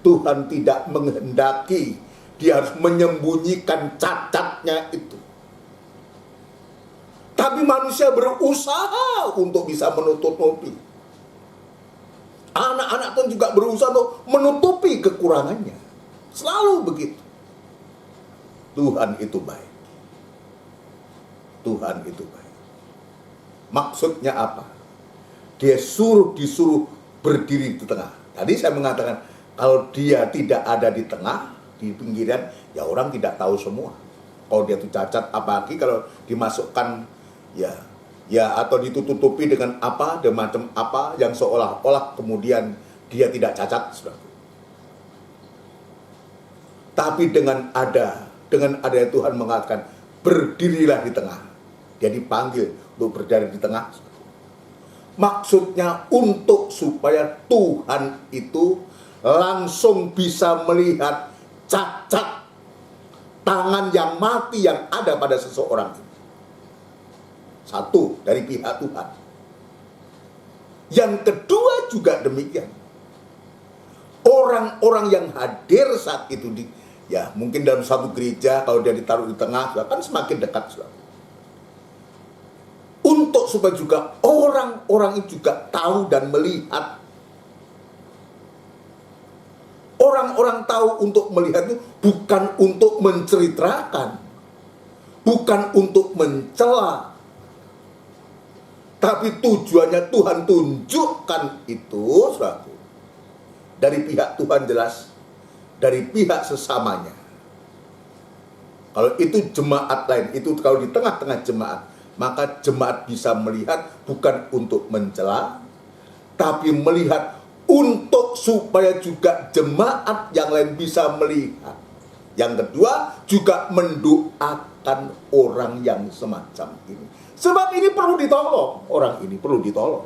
Tuhan tidak menghendaki dia harus menyembunyikan cacatnya itu. Tapi manusia berusaha untuk bisa menutupi. Anak-anak pun juga berusaha untuk menutupi kekurangannya. Selalu begitu. Tuhan itu baik. Tuhan itu baik. Maksudnya apa? Dia disuruh berdiri di tengah. Tadi saya mengatakan, kalau dia tidak ada di tengah, di pinggiran, ya orang tidak tahu semua. Kalau dia itu cacat, apalagi kalau dimasukkan, ya atau ditutupi dengan apa, dengan macam apa, yang seolah-olah kemudian dia tidak cacat, saudara. Tapi dengan adanya Tuhan mengatakan, berdirilah di tengah. Dia dipanggil untuk berdiri di tengah. Maksudnya untuk supaya Tuhan itu langsung bisa melihat cacat tangan yang mati yang ada pada seseorang. Satu, dari pihak Tuhan. Yang kedua juga demikian. Orang-orang yang hadir saat itu mungkin dalam satu gereja, kalau dia ditaruh di tengah, kan semakin dekat. Untuk supaya juga orang-orang itu juga tahu dan melihat. Orang-orang tahu untuk melihat itu bukan untuk menceritakan, bukan untuk mencela, tapi tujuannya Tuhan tunjukkan itu, saudara. Dari pihak Tuhan jelas, dari pihak sesamanya. Kalau itu jemaat lain, itu kalau di tengah-tengah jemaat, maka jemaat bisa melihat bukan untuk mencela, tapi melihat untuk supaya juga jemaat yang lain bisa melihat. Yang kedua, juga mendoakan orang yang semacam ini. Sebab ini perlu ditolong. Orang ini perlu ditolong.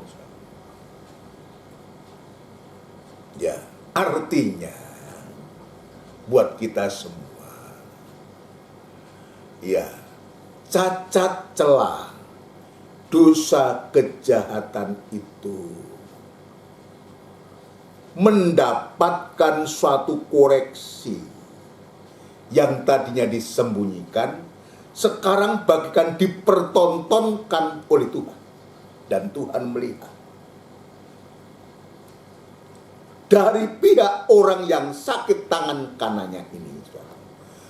Ya, artinya buat kita semua, ya, cacat celah, dosa kejahatan itu mendapatkan suatu koreksi yang tadinya disembunyikan, sekarang bagikan dipertontonkan oleh Tuhan. Dan Tuhan melihat. Dari pihak orang yang sakit tangan kanannya ini,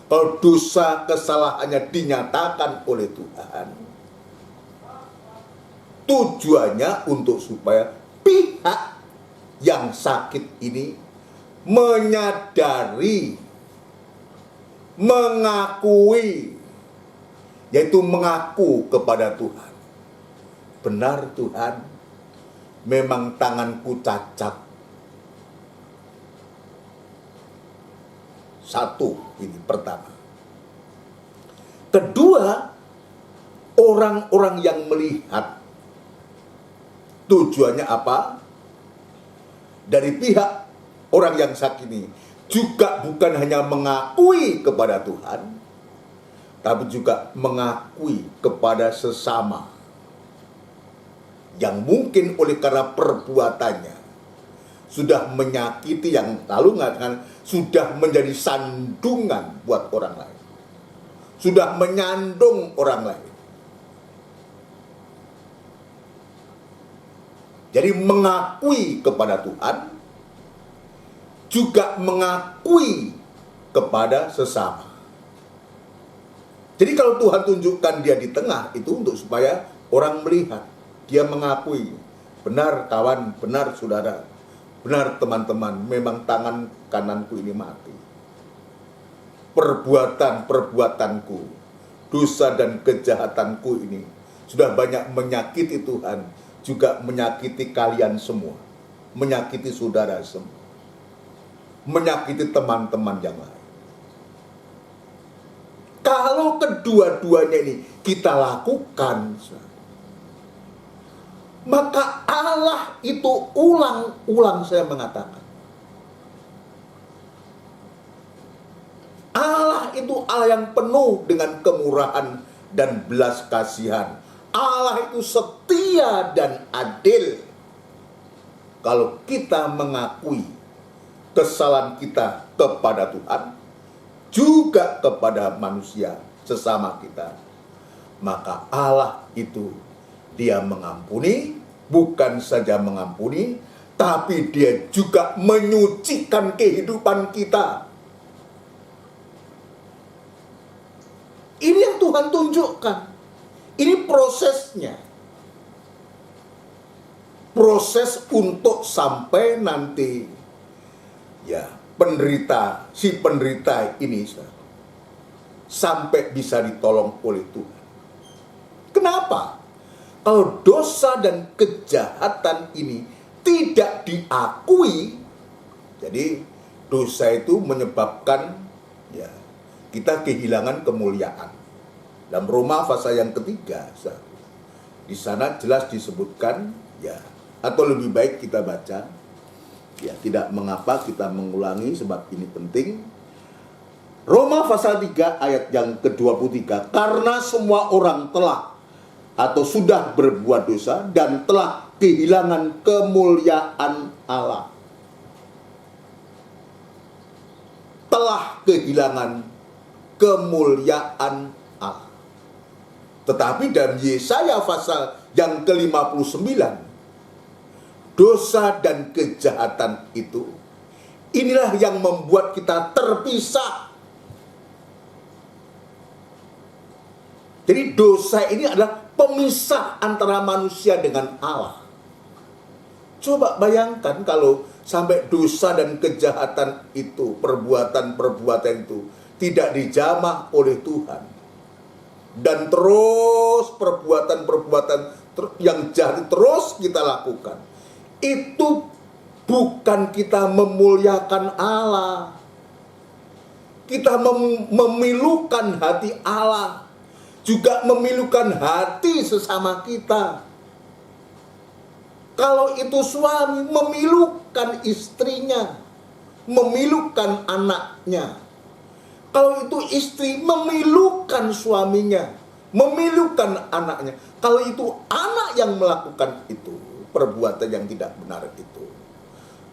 kalau dosa kesalahannya dinyatakan oleh Tuhan, tujuannya untuk supaya pihak yang sakit ini menyadari, mengakui, yaitu mengaku kepada Tuhan. Benar Tuhan, memang tanganku cacat. Satu, ini pertama. Kedua, orang-orang yang melihat, tujuannya apa? Dari pihak orang yang sakit ini juga bukan hanya mengakui kepada Tuhan, tapi juga mengakui kepada sesama yang mungkin oleh karena perbuatannya sudah menyakiti, yang lalu mengatakan sudah menjadi sandungan buat orang lain, sudah menyandung orang lain. Jadi mengakui kepada Tuhan, juga mengakui kepada sesama. Jadi kalau Tuhan tunjukkan dia di tengah, itu untuk supaya orang melihat, dia mengakui, benar kawan, benar saudara, benar teman-teman, memang tangan kananku ini mati. Perbuatanku, dosa dan kejahatanku ini sudah banyak menyakiti Tuhan, juga menyakiti kalian semua, menyakiti saudara semua, menyakiti teman-teman yang lain. Kalau kedua-duanya ini kita lakukan, maka Allah itu ulang-ulang saya mengatakan, Allah itu Allah yang penuh dengan kemurahan dan belas kasihan. Allah itu setia dan adil. kalau kita mengakui kesalahan kita kepada Tuhan, juga kepada manusia sesama kita, maka Allah itu Dia mengampuni, bukan saja mengampuni, tapi Dia juga menyucikan kehidupan kita. Ini yang Tuhan tunjukkan. Ini prosesnya. Proses untuk sampai nanti ya si penderita ini sampai bisa ditolong oleh Tuhan. Kenapa? Kalau dosa dan kejahatan ini tidak diakui, jadi dosa itu menyebabkan ya kita kehilangan kemuliaan. Dalam Roma pasal yang ketiga, di sana jelas disebutkan ya, atau lebih baik kita baca ya, tidak mengapa kita mengulangi sebab ini penting. Roma pasal 3 ayat yang ke-23, karena semua orang telah atau sudah berbuat dosa dan telah kehilangan kemuliaan Allah. Telah kehilangan kemuliaan Allah. Tetapi dalam Yesaya pasal yang ke-59, dosa dan kejahatan itu, inilah yang membuat kita terpisah. Jadi dosa ini adalah pemisah antara manusia dengan Allah. Coba bayangkan kalau sampai dosa dan kejahatan itu, perbuatan-perbuatan itu tidak dijamah oleh Tuhan. Dan terus perbuatan-perbuatan yang jahat terus kita lakukan. Itu bukan kita memuliakan Allah. Kita memilukan hati Allah, juga memilukan hati sesama kita. Kalau itu suami memilukan istrinya, memilukan anaknya. Kalau itu istri memilukan suaminya, memilukan anaknya. Kalau itu anak yang melakukan itu, perbuatan yang tidak benar itu,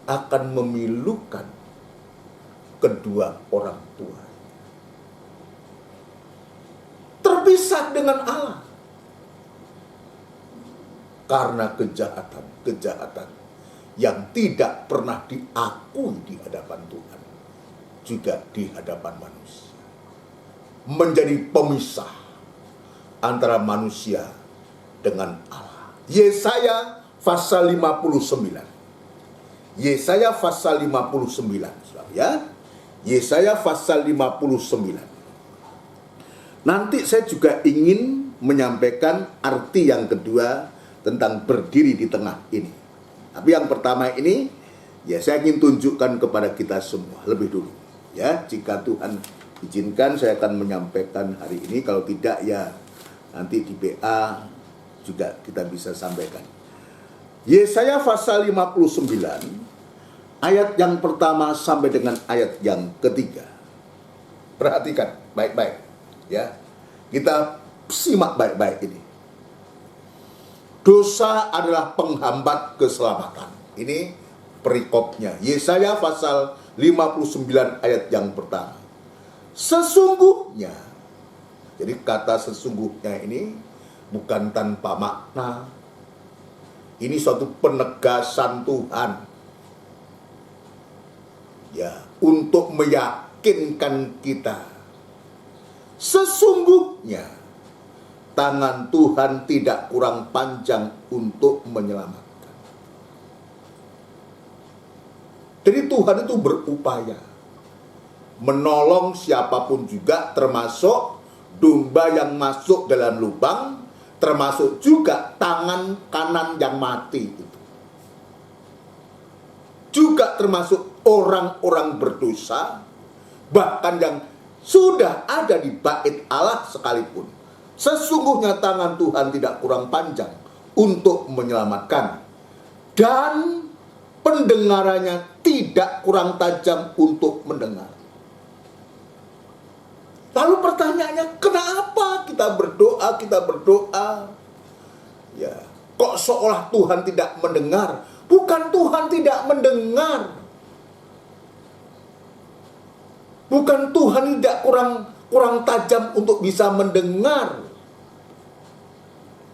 akan memilukan kedua orang tua. Terpisah dengan Allah. Karena kejahatan yang tidak pernah diakui di hadapan Tuhan, juga di hadapan manusia, menjadi pemisah antara manusia dengan Allah. Yesaya pasal 59. Yesaya pasal 59, ya. Yesaya pasal 59. Nanti saya juga ingin menyampaikan arti yang kedua tentang berdiri di tengah ini. Tapi yang pertama ini, ya saya ingin tunjukkan kepada kita semua lebih dulu. Ya, jika Tuhan izinkan saya akan menyampaikan hari ini. Kalau tidak ya nanti di PA juga kita bisa sampaikan. Yesaya pasal 59 ayat yang pertama sampai dengan ayat yang ketiga. Perhatikan baik-baik ya. Kita simak baik-baik ini. Dosa adalah penghambat keselamatan. Ini perikopnya. Yesaya pasal 59 ayat yang pertama. Sesungguhnya, jadi kata sesungguhnya ini bukan tanpa makna. Ini suatu penegasan Tuhan. Ya, untuk meyakinkan kita. Sesungguhnya tangan Tuhan tidak kurang panjang untuk menyelamatkan. Jadi Tuhan itu berupaya menolong siapapun juga, termasuk domba yang masuk dalam lubang, termasuk juga tangan kanan yang mati itu. Juga termasuk orang-orang berdosa, bahkan yang sudah ada di bait Allah sekalipun. Sesungguhnya tangan Tuhan tidak kurang panjang untuk menyelamatkan, dan pendengarannya tidak kurang tajam untuk mendengar. Lalu pertanyaannya, kenapa kita berdoa? Ya, kok seolah Tuhan tidak mendengar? Bukan Tuhan tidak mendengar. Bukan Tuhan tidak kurang tajam untuk bisa mendengar.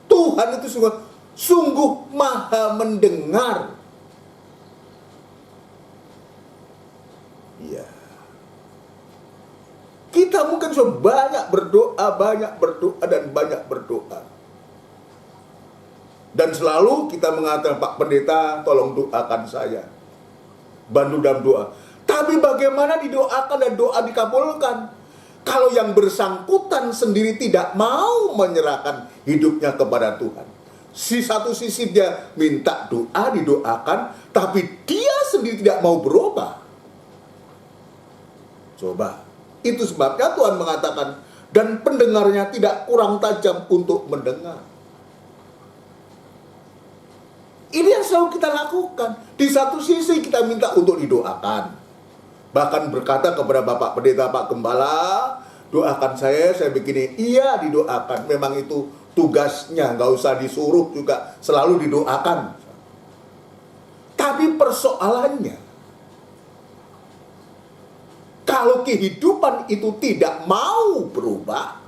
Tuhan itu sungguh maha mendengar. Ya. Kita mungkin sudah banyak berdoa dan banyak berdoa. Dan selalu kita mengatakan, Pak Pendeta, tolong doakan saya. Bantu dalam doa. Tapi bagaimana didoakan dan doa dikabulkan? Kalau yang bersangkutan sendiri tidak mau menyerahkan hidupnya kepada Tuhan. Satu sisi dia minta doa, didoakan, tapi dia sendiri tidak mau berubah. Coba, itu sebabnya Tuhan mengatakan, dan pendengarnya tidak kurang tajam untuk mendengar. Ini yang selalu kita lakukan. Di satu sisi kita minta untuk didoakan. Bahkan berkata kepada Bapak Pendeta, Pak Gembala, doakan saya begini. Iya, didoakan. Memang itu tugasnya, nggak usah disuruh juga, selalu didoakan. Tapi persoalannya, kalau kehidupan itu tidak mau berubah,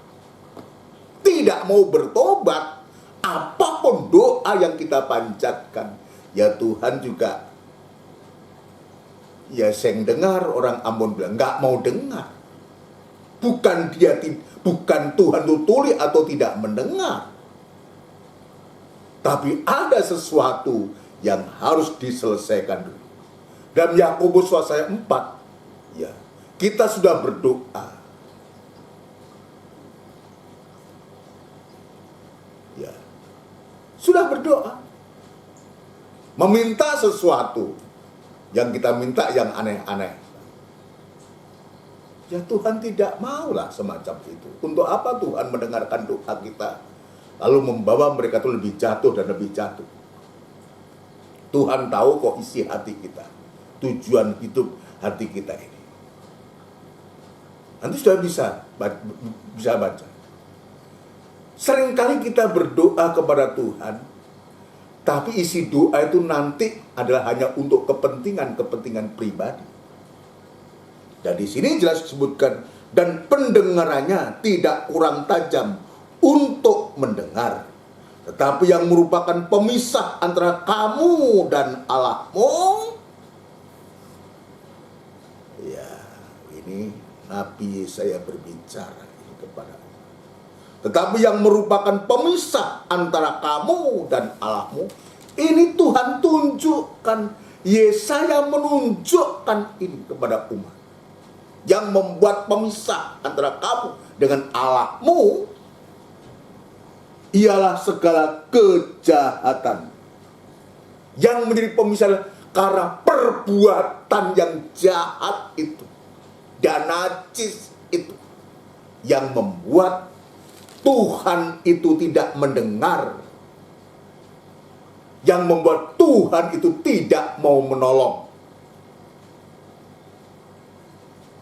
tidak mau bertobat, apapun doa yang kita panjatkan, ya Tuhan juga, ya seng dengar, orang Ambon bilang, nggak mau dengar. Bukan Tuhan itu tuli atau tidak mendengar. Tapi ada sesuatu yang harus diselesaikan dulu. Dalam Yakobus pasal 4, ya, kita sudah berdoa. Ya. Sudah berdoa. Meminta sesuatu. Yang kita minta yang aneh-aneh. Ya Tuhan tidak maulah semacam itu. Untuk apa Tuhan mendengarkan doa kita, lalu membawa mereka itu lebih jatuh dan lebih jatuh? Tuhan tahu kok isi hati kita, tujuan hidup hati kita ini. Nanti sudah bisa baca. Seringkali kita berdoa kepada Tuhan, tapi isi doa itu nanti adalah hanya untuk kepentingan pribadi. Dan di sini jelas disebutkan, dan pendengarannya tidak kurang tajam untuk mendengar, tetapi yang merupakan pemisah antara kamu dan Allahmu. Ya, ini Nabi saya berbicara ini kepada. Tetapi yang merupakan pemisah antara kamu dan Allahmu, ini Tuhan tunjukkan. Yesaya menunjukkan ini kepada umat. Yang membuat pemisah antara kamu dengan Allahmu ialah segala kejahatan. Yang menjadi pemisah karena perbuatan yang jahat itu dan najis itu, yang membuat Tuhan itu tidak mendengar, yang membuat Tuhan itu tidak mau menolong.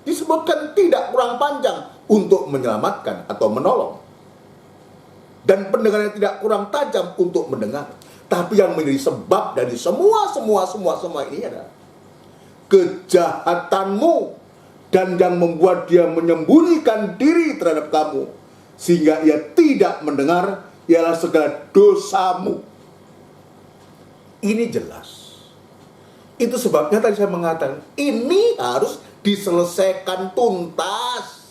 Disebutkan tidak kurang panjang untuk menyelamatkan atau menolong. Dan pendengarannya tidak kurang tajam untuk mendengar. Tapi yang menjadi sebab dari semua ini adalah kejahatanmu, dan yang membuat dia menyembunyikan diri terhadap kamu, sehingga ia tidak mendengar, ialah segala dosamu. Ini jelas. Itu sebabnya tadi saya mengatakan, ini harus diselesaikan tuntas.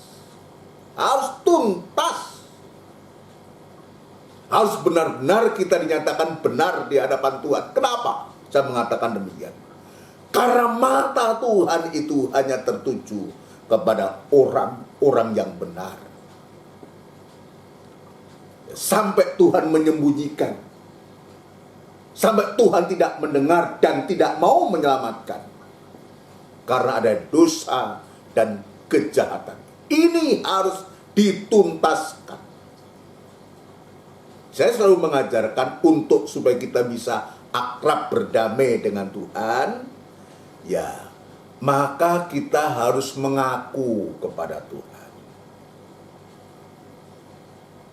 Harus tuntas. Harus benar-benar kita dinyatakan benar di hadapan Tuhan. Kenapa saya mengatakan demikian? Karena mata Tuhan itu hanya tertuju kepada orang-orang yang benar. Sampai Tuhan menyembunyikan, sampai Tuhan tidak mendengar dan tidak mau menyelamatkan, karena ada dosa dan kejahatan. Ini harus dituntaskan. Saya selalu mengajarkan untuk supaya kita bisa akrab berdamai dengan Tuhan, ya, maka kita harus mengaku kepada Tuhan.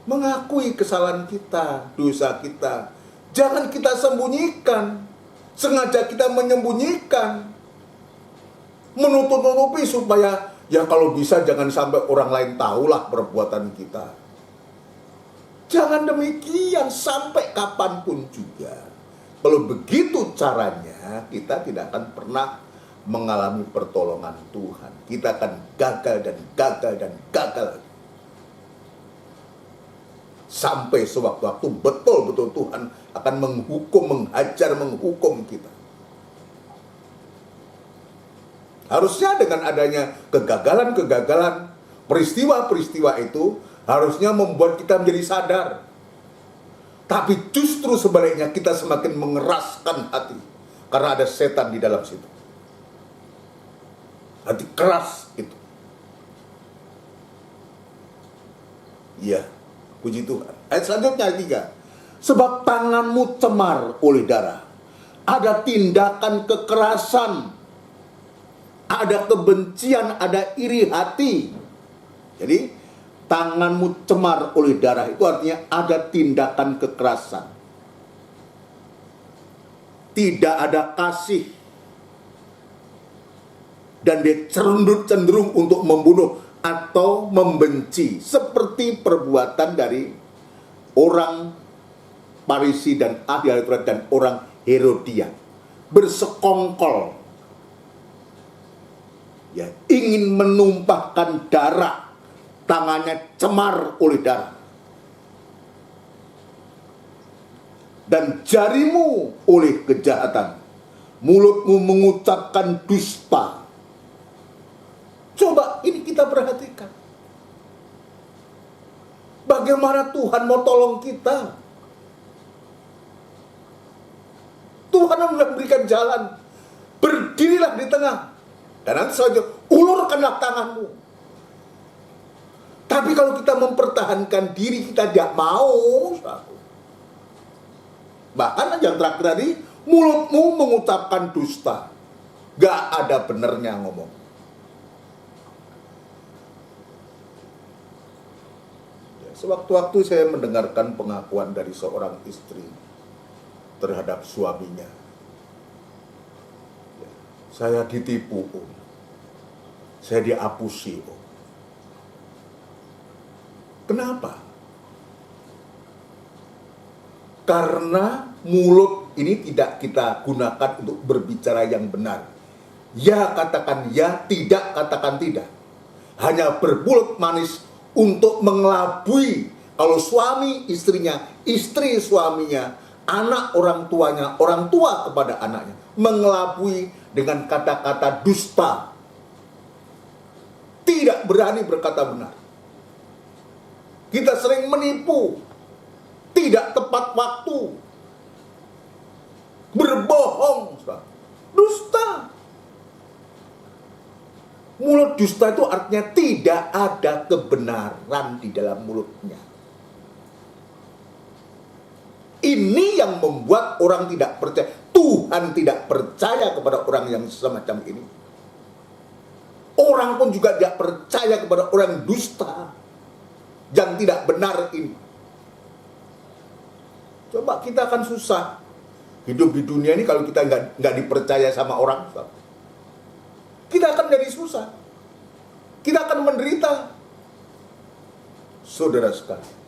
Mengakui kesalahan kita, dosa kita. Jangan kita sembunyikan. Sengaja kita menyembunyikan, menutup-nutupi supaya ya kalau bisa jangan sampai orang lain tahulah perbuatan kita. Jangan demikian sampai kapanpun juga. Kalau begitu caranya, kita tidak akan pernah mengalami pertolongan Tuhan. Kita akan gagal dan gagal dan gagal. Sampai sewaktu-waktu betul-betul Tuhan akan menghukum, menghajar, menghukum kita. Harusnya dengan adanya kegagalan-kegagalan, peristiwa-peristiwa itu harusnya membuat kita menjadi sadar. Tapi justru sebaliknya kita semakin mengeraskan hati. Karena ada setan di dalam situ. Hati keras itu. Iya, puji Tuhan. Ayat selanjutnya ayat 3. Sebab tanganmu cemar oleh darah. Ada tindakan kekerasan. Ada kebencian, ada iri hati. Jadi tanganmu cemar oleh darah itu artinya ada tindakan kekerasan. Tidak ada kasih. Dan dia cenderung untuk membunuh atau membenci. Seperti perbuatan dari orang Farisi dan ahli Taurat dan orang Herodian. Bersekongkol. Ya, ingin menumpahkan darah, tangannya cemar oleh darah. Dan jarimu oleh kejahatan, mulutmu mengucapkan dusta. Coba ini kita perhatikan. Bagaimana Tuhan mau tolong kita? Tuhan memberikan jalan. Berdirilah di tengah. Dan nanti saja ulurkanlah tanganmu. Tapi kalau kita mempertahankan diri, kita tidak mau. Bahkan yang terakhir tadi, mulutmu mengucapkan dusta. Gak ada benernya ngomong. Sewaktu-waktu saya mendengarkan pengakuan dari seorang istri terhadap suaminya. Saya ditipu, Om. Saya diapusi, Om. Kenapa? Karena mulut ini tidak kita gunakan untuk berbicara yang benar. Ya katakan ya, tidak katakan tidak. Hanya bermulut manis untuk mengelabui. Kalau suami istrinya, istri suaminya, anak orang tuanya, orang tua kepada anaknya, mengelabui dengan kata-kata dusta. Tidak berani berkata benar. Kita sering menipu, tidak tepat waktu, berbohong, dusta. Mulut dusta itu artinya tidak ada kebenaran di dalam mulutnya. Ini yang membuat orang tidak percaya. Tuhan tidak percaya kepada orang yang semacam ini. Orang pun juga tidak percaya kepada orang dusta yang tidak benar ini. Coba kita akan susah hidup di dunia ini kalau kita nggak dipercaya sama orang. Kita akan jadi susah. Kita akan menderita. Saudara sekalian.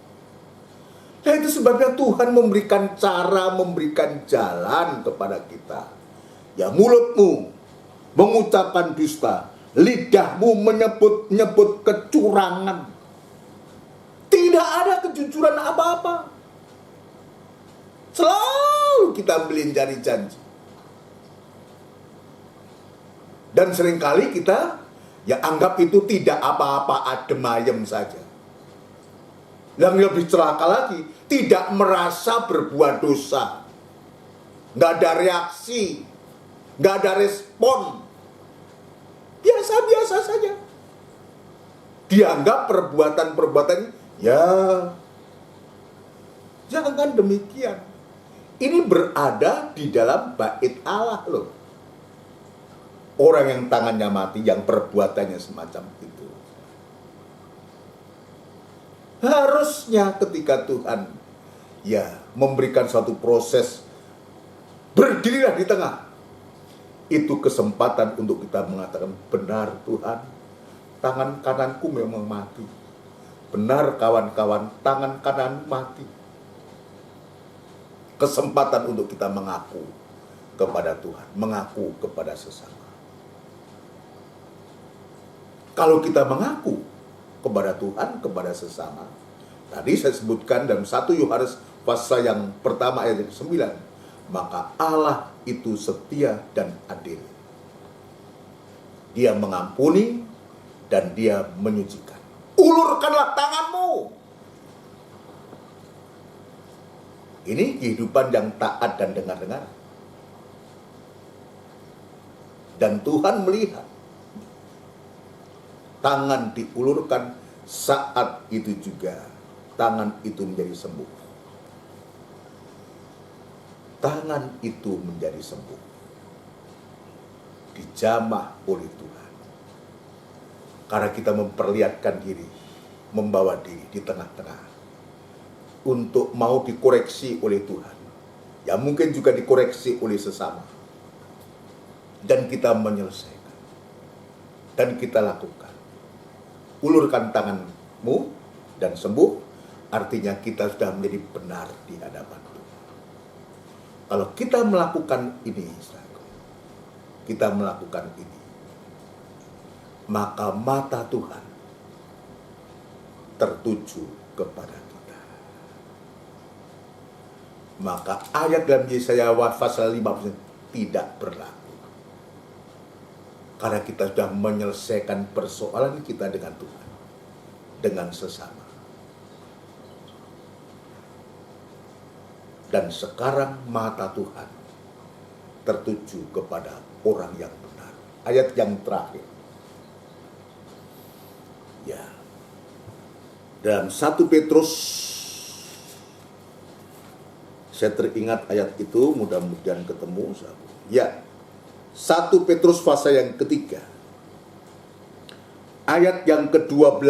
Nah itu sebabnya Tuhan memberikan cara, memberikan jalan kepada kita. Ya mulutmu mengucapkan dusta, lidahmu menyebut-nyebut kecurangan. Tidak ada kejujuran apa-apa. Selalu kita melingkari janji. Dan seringkali kita ya anggap itu tidak apa-apa, adem ayem saja. Yang lebih celaka lagi, tidak merasa berbuat dosa. Nggak ada reaksi, nggak ada respon. Biasa-biasa saja. Dianggap perbuatan-perbuatan, ya jangan demikian. Ini berada di dalam bait Allah loh. Orang yang tangannya mati, yang perbuatannya semacam itu. Harusnya ketika Tuhan ya memberikan suatu proses berdirilah di tengah. Itu kesempatan untuk kita mengatakan, benar Tuhan, tangan kananku memang mati. Benar kawan-kawan, tangan kanan mati. Kesempatan untuk kita mengaku kepada Tuhan, mengaku kepada sesama. Kalau kita mengaku kepada Tuhan, kepada sesama, tadi saya sebutkan dalam 1 Yohanes pasal yang pertama ayat yang 9, maka Allah itu setia dan adil. Dia mengampuni dan dia menyucikan. Ulurkanlah tanganmu. Ini kehidupan yang taat dan dengar-dengar. Dan Tuhan melihat tangan diulurkan, saat itu juga tangan itu menjadi sembuh. Tangan itu menjadi sembuh. Dijamah oleh Tuhan. Karena kita memperlihatkan diri, membawa diri di tengah-tengah. Untuk mau dikoreksi oleh Tuhan. Ya mungkin juga dikoreksi oleh sesama. Dan kita menyelesaikan. Dan kita lakukan. Ulurkan tanganmu dan sembuh, artinya kita sudah menjadi benar di hadapan Tuhan. Kalau kita melakukan ini, kita melakukan ini, maka mata Tuhan tertuju kepada kita. Maka ayat dalam Yesaya pasal 50 tidak berlaku. Karena kita sudah menyelesaikan persoalan kita dengan Tuhan, dengan sesama. Dan sekarang mata Tuhan tertuju kepada orang yang benar. Ayat yang terakhir. Ya. Dalam 1 Petrus, saya teringat ayat itu, mudah-mudahan ketemu. Ya. 1 Petrus pasal yang ketiga. Ayat yang ke-12.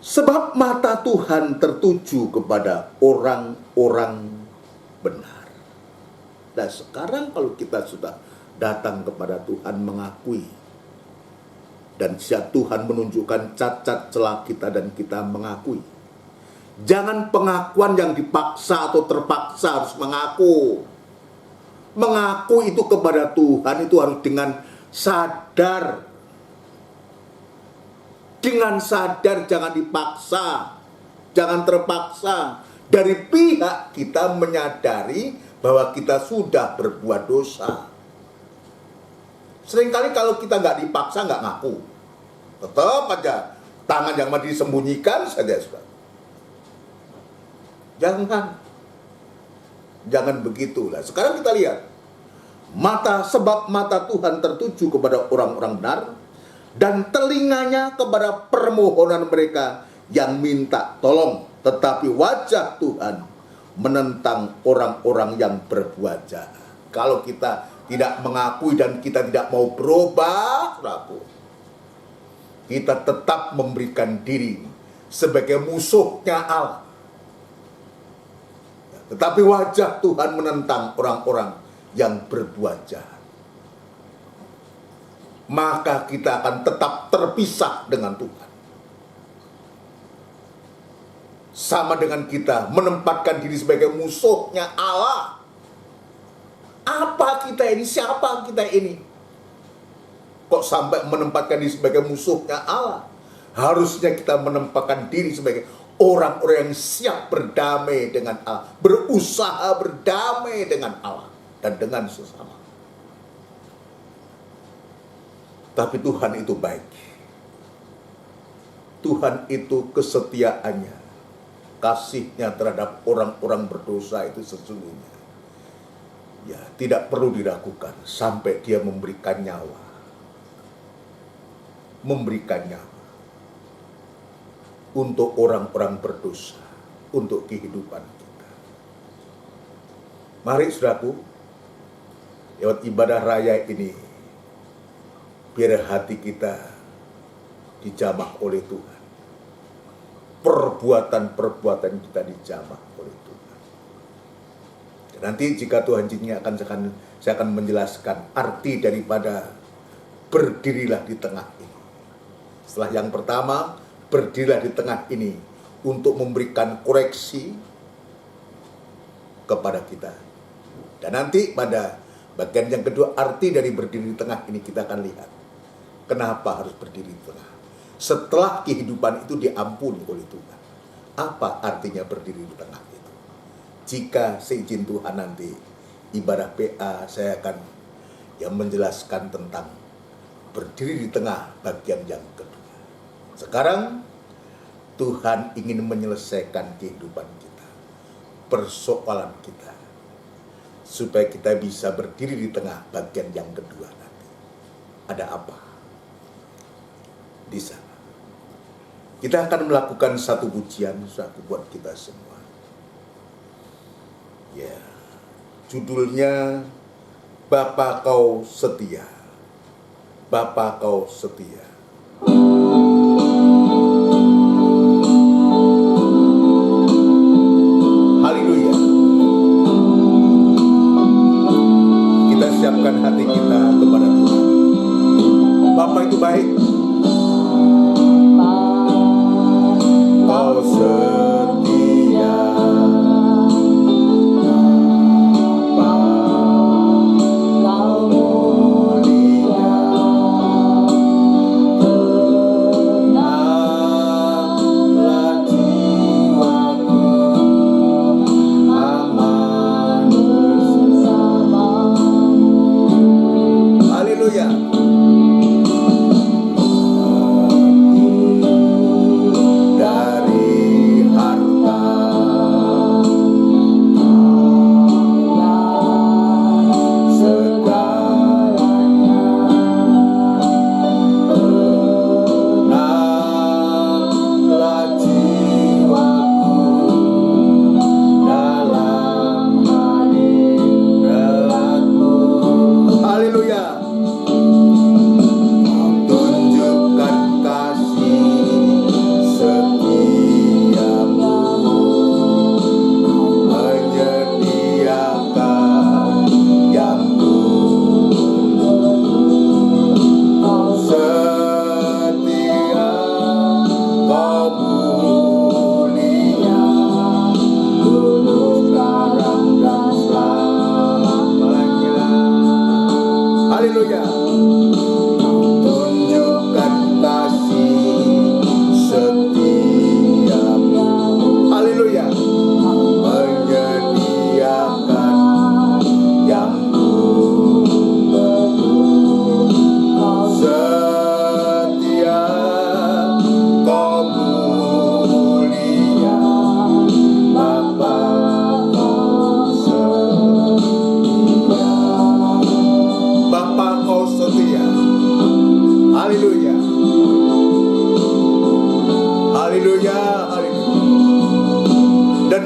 Sebab mata Tuhan tertuju kepada orang-orang benar. Dan sekarang kalau kita sudah datang kepada Tuhan mengakui, dan siap Tuhan menunjukkan cacat celah kita dan kita mengakui. Jangan pengakuan yang dipaksa atau terpaksa harus mengaku. Mengaku itu kepada Tuhan itu harus dengan sadar. Dengan sadar, jangan dipaksa, jangan terpaksa. Dari pihak kita menyadari bahwa kita sudah berbuat dosa. Seringkali kalau kita nggak dipaksa, nggak ngaku. Tetap aja, tangan yang mau disembunyikan saja. Jangan begitulah. Sekarang kita lihat. Sebab mata Tuhan tertuju kepada orang-orang benar, dan telinganya kepada permohonan mereka yang minta tolong. Tetapi wajah Tuhan menentang orang-orang yang berbuat jahat. Kalau kita tidak mengakui dan kita tidak mau berubah, kita tetap memberikan diri sebagai musuhnya Allah. Tetapi wajah Tuhan menentang orang-orang yang berbuat jahat. Maka kita akan tetap terpisah dengan Tuhan. Sama dengan kita menempatkan diri sebagai musuhnya Allah. Apa kita ini? Siapa kita ini? Kok sampai menempatkan diri sebagai musuhnya Allah? Harusnya kita menempatkan diri sebagai orang-orang yang siap berdamai dengan Allah. Berusaha berdamai dengan Allah dan dengan sesama. Tapi Tuhan itu baik. Tuhan itu kesetiaannya, kasihnya terhadap orang-orang berdosa itu sesungguhnya, ya, tidak perlu diragukan sampai dia memberikan nyawa. Memberikan nyawa untuk orang-orang berdosa, untuk kehidupan kita. Mari saudaraku, lewat ibadah raya ini, biar hati kita dijamah oleh Tuhan. perbuatan-perbuatan kita dijamah oleh Tuhan. Dan nanti jika Tuhan izinkan saya akan menjelaskan arti daripada berdirilah di tengah ini. Setelah yang pertama, berdirilah di tengah ini untuk memberikan koreksi kepada kita. Dan nanti pada bagian yang kedua, arti dari berdiri di tengah ini kita akan lihat. Kenapa harus berdiri di tengah? Setelah kehidupan itu diampuni oleh Tuhan. Apa artinya berdiri di tengah itu? Jika seizin Tuhan nanti ibadah PA saya akan menjelaskan tentang berdiri di tengah bagian yang kedua. Sekarang Tuhan ingin menyelesaikan kehidupan kita, persoalan kita, supaya kita bisa berdiri di tengah bagian yang kedua nanti. Ada apa di sana? Kita akan melakukan satu pujian buat kita semua. Ya, judulnya Bapa Kau Setia. Bapa Kau Setia. Haleluya. Kita siapkan hati kita kepada Tuhan. Bapa itu baik. Kau setia.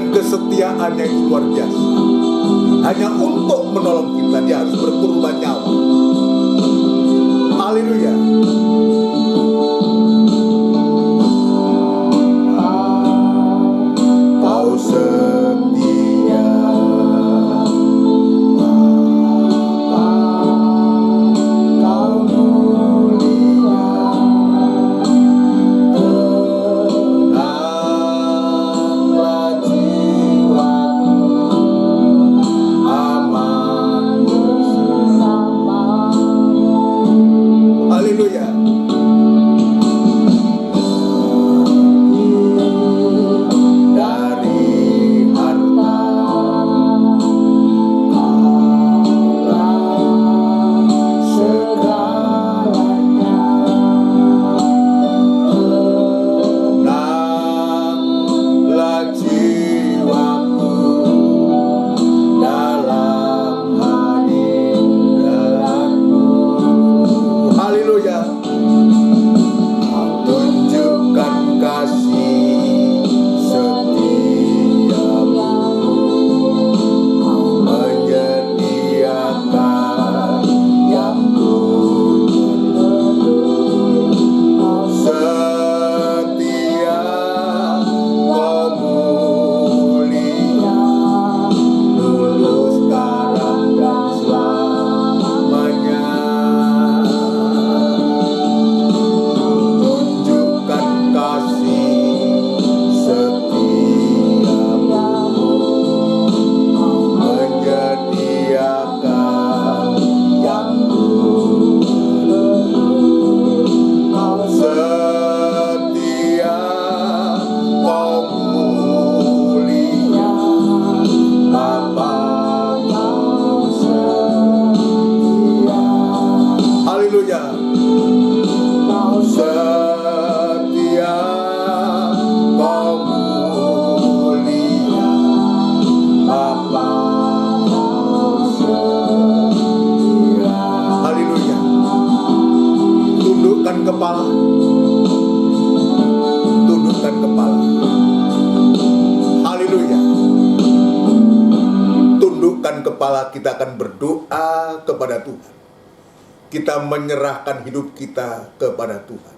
Kesetiaannya itu luar biasa. Hanya untuk menolong kita dia harus berkorban nyawa. Haleluya. Kau setia, Kau mulia, tenanglah jiwaku, aman bersamamu. Haleluya. kepala. Tundukkan kepala. Haleluya. Tundukkan kepala, kita akan berdoa kepada Tuhan. Kita menyerahkan hidup kita kepada Tuhan.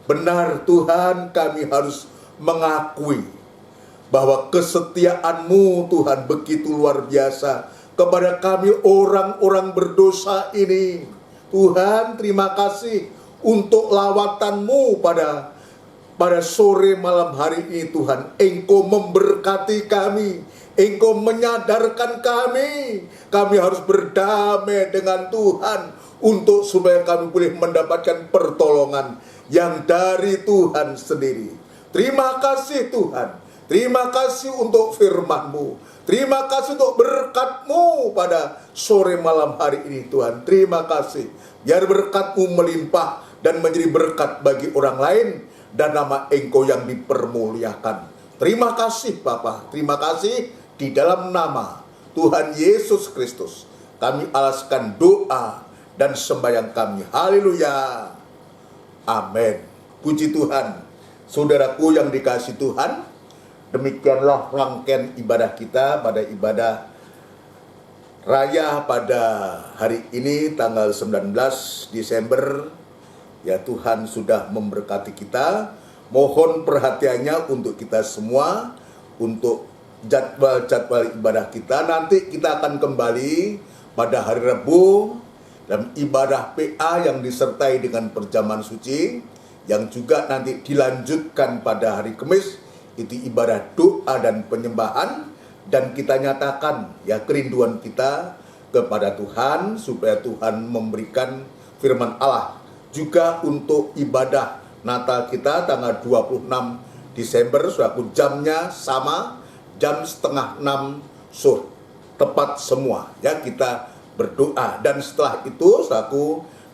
Benar Tuhan, kami harus mengakui bahwa kesetiaan-Mu Tuhan begitu luar biasa kepada kami orang-orang berdosa ini. Tuhan, terima kasih untuk lawatan-Mu pada sore malam hari ini Tuhan. Engkau memberkati kami, Engkau menyadarkan kami harus berdamai dengan Tuhan untuk supaya kami boleh mendapatkan pertolongan yang dari Tuhan sendiri. Terima kasih Tuhan. Terima kasih untuk firman-Mu. Terima kasih untuk berkat-Mu pada sore malam hari ini Tuhan. Terima kasih. Biar berkat-Mu melimpah dan menjadi berkat bagi orang lain dan nama Engkau yang dipermuliakan. Terima kasih Bapa. Terima kasih di dalam nama Tuhan Yesus Kristus. Kami alaskan doa dan sembahyang kami. Haleluya. Amin. Puji Tuhan. Saudaraku yang dikasihi Tuhan, demikianlah rangkaian ibadah kita pada ibadah raya pada hari ini tanggal 19 Desember. Ya, Tuhan sudah memberkati kita. Mohon perhatiannya untuk kita semua, untuk jadwal-jadwal ibadah kita. Nanti kita akan kembali pada hari Rabu dalam ibadah PA yang disertai dengan perjamuan suci, yang juga nanti dilanjutkan pada hari Kamis, itu ibadah doa dan penyembahan, dan kita nyatakan ya kerinduan kita kepada Tuhan supaya Tuhan memberikan firman Allah. Juga untuk ibadah Natal kita tanggal 26 Desember, suatu jamnya sama, jam 5:30 sore, tepat semua ya kita berdoa. Dan setelah itu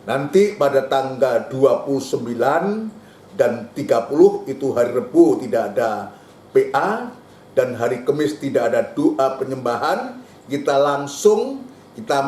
nanti pada tanggal 29 dan 30 itu hari Rabu tidak ada PA, dan hari Kamis tidak ada doa penyembahan. Kita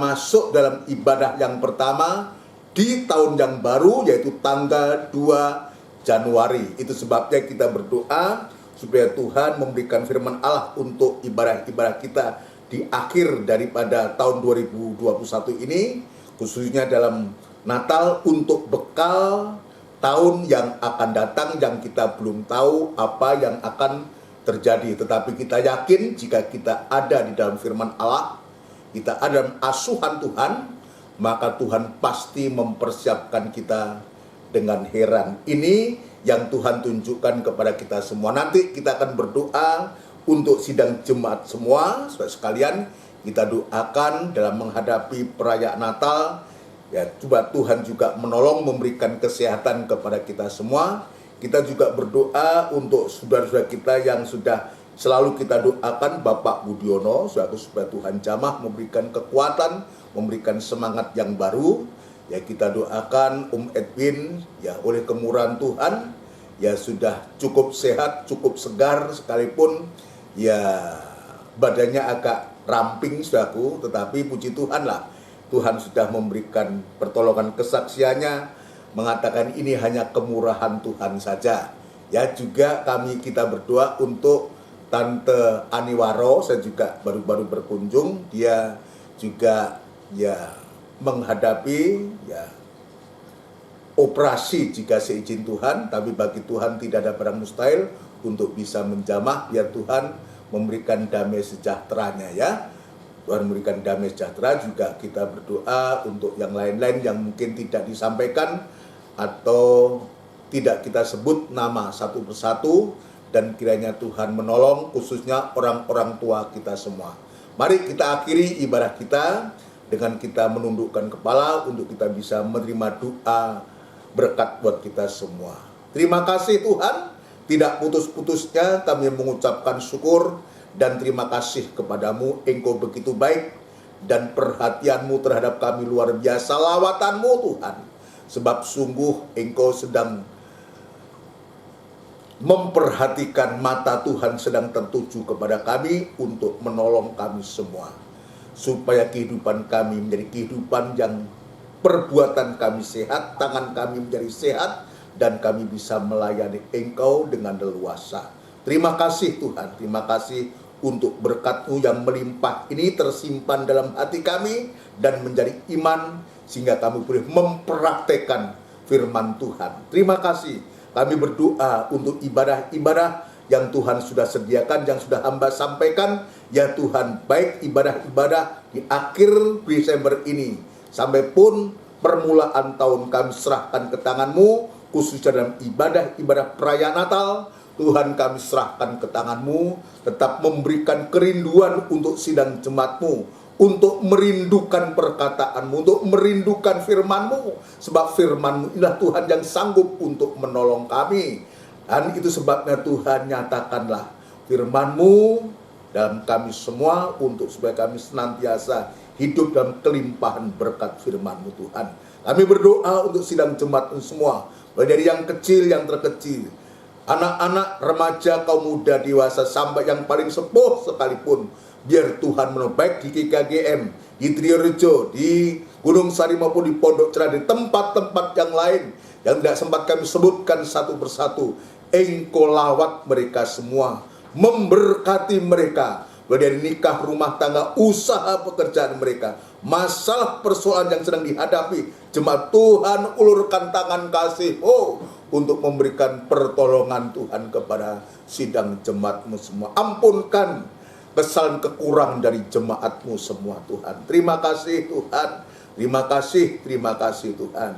masuk dalam ibadah yang pertama di tahun yang baru, yaitu tanggal 2 Januari. Itu sebabnya kita berdoa supaya Tuhan memberikan firman Allah untuk ibadah-ibadah kita di akhir daripada tahun 2021 ini, khususnya dalam Natal, untuk bekal tahun yang akan datang yang kita belum tahu apa yang akan terjadi. Tetapi kita yakin jika kita ada di dalam firman Allah, kita ada dalam asuhan Tuhan, maka Tuhan pasti mempersiapkan kita dengan heran. Ini yang Tuhan tunjukkan kepada kita semua. Nanti kita akan berdoa untuk sidang jemaat semua, saudara sekalian. Kita doakan dalam menghadapi perayaan Natal. Ya, coba Tuhan juga menolong memberikan kesehatan kepada kita semua. Kita juga berdoa untuk saudara-saudara kita yang sudah selalu kita doakan, Bapak Budiono, supaya Tuhan jamah memberikan kekuatan, memberikan semangat yang baru. Ya, kita doakan Edwin, ya oleh kemurahan Tuhan, ya sudah cukup sehat, cukup segar, sekalipun ya badannya agak ramping saudaraku, tetapi puji Tuhan lah, Tuhan sudah memberikan pertolongan. Kesaksiannya mengatakan ini hanya kemurahan Tuhan saja. Ya, juga kita berdoa untuk Tante Aniwaro. Saya juga baru-baru berkunjung, dia juga ya menghadapi ya operasi jika seizin Tuhan, tapi bagi Tuhan tidak ada barang mustahil untuk bisa menjamah. Biar Tuhan memberikan damai sejahteranya ya. Tuhan memberikan damai sejahtera. Juga kita berdoa untuk yang lain-lain yang mungkin tidak disampaikan atau tidak kita sebut nama satu persatu, dan kiranya Tuhan menolong khususnya orang-orang tua kita semua. Mari kita akhiri ibadah kita dengan kita menundukkan kepala untuk kita bisa menerima doa berkat buat kita semua. Terima kasih Tuhan, tidak putus-putusnya kami mengucapkan syukur dan terima kasih kepadamu. Engkau begitu baik dan perhatianmu terhadap kami luar biasa. Lawatanmu Tuhan, sebab sungguh Engkau sedang memperhatikan, mata Tuhan sedang tertuju kepada kami untuk menolong kami semua, supaya kehidupan kami menjadi kehidupan yang perbuatan kami sehat, tangan kami menjadi sehat, dan kami bisa melayani Engkau dengan leluasa. Terima kasih Tuhan, terima kasih untuk berkat-Mu yang melimpah ini tersimpan dalam hati kami dan menjadi iman sehingga kami boleh mempraktekkan firman Tuhan. Terima kasih. Kami berdoa untuk ibadah-ibadah yang Tuhan sudah sediakan, yang sudah hamba sampaikan. Ya Tuhan, baik ibadah-ibadah di akhir Desember ini, sampai pun permulaan tahun kami serahkan ke tangan-Mu, khususnya dalam ibadah-ibadah perayaan Natal. Tuhan kami serahkan ke tangan-Mu, tetap memberikan kerinduan untuk sidang jemaat-Mu, untuk merindukan perkataan-Mu, untuk merindukan firman-Mu, sebab firman-Mu inilah Tuhan yang sanggup untuk menolong kami. Dan itu sebabnya Tuhan, nyatakanlah firman-Mu dalam kami semua, untuk supaya kami senantiasa hidup dalam kelimpahan berkat firman-Mu Tuhan. Kami berdoa untuk sidang jemaat semua, mulai dari yang kecil, yang terkecil, anak-anak, remaja, kaum muda, dewasa, sampai yang paling sepuh sekalipun. Biar Tuhan menolong, baik di KKGM, di Triorejo, di Gunung Sari maupun di Pondok Cerah, di tempat-tempat yang lain yang tidak sempat kami sebutkan satu persatu. Engkau lawat mereka semua, memberkati mereka, dari nikah, rumah tangga, usaha, pekerjaan mereka, masalah persoalan yang sedang dihadapi. Jemaat Tuhan, ulurkan tangan kasih untuk memberikan pertolongan Tuhan kepada sidang jemaat-Mu semua. Ampunkan kesalahan kekurangan dari jemaat-Mu semua Tuhan. Terima kasih Tuhan. Terima kasih Tuhan.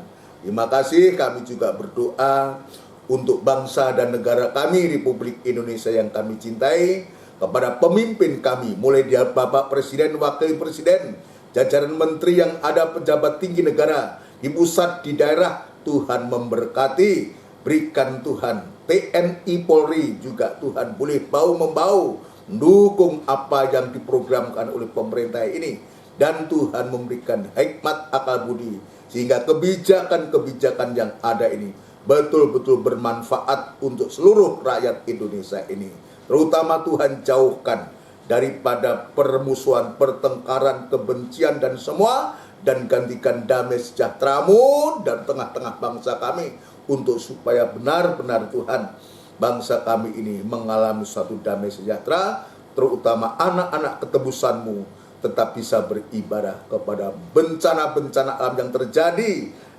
Terima kasih. Kami juga berdoa untuk bangsa dan negara kami, Republik Indonesia yang kami cintai, kepada pemimpin kami, mulai dari Bapak Presiden, Wakil Presiden, jajaran menteri yang ada, pejabat tinggi negara, di pusat, di daerah. Tuhan memberkati, berikan Tuhan TNI Polri juga Tuhan boleh bau-membau, mendukung apa yang diprogramkan oleh pemerintah ini. Dan Tuhan memberikan hikmat akal budi, sehingga kebijakan-kebijakan yang ada ini betul-betul bermanfaat untuk seluruh rakyat Indonesia ini. Terutama Tuhan jauhkan daripada permusuhan, pertengkaran, kebencian dan semua, dan gantikan damai sejahtera-Mu dan tengah-tengah bangsa kami, untuk supaya benar-benar Tuhan, bangsa kami ini mengalami suatu damai sejahtera, terutama anak-anak ketebusan-Mu tetap bisa beribadah kepada bencana-bencana alam yang terjadi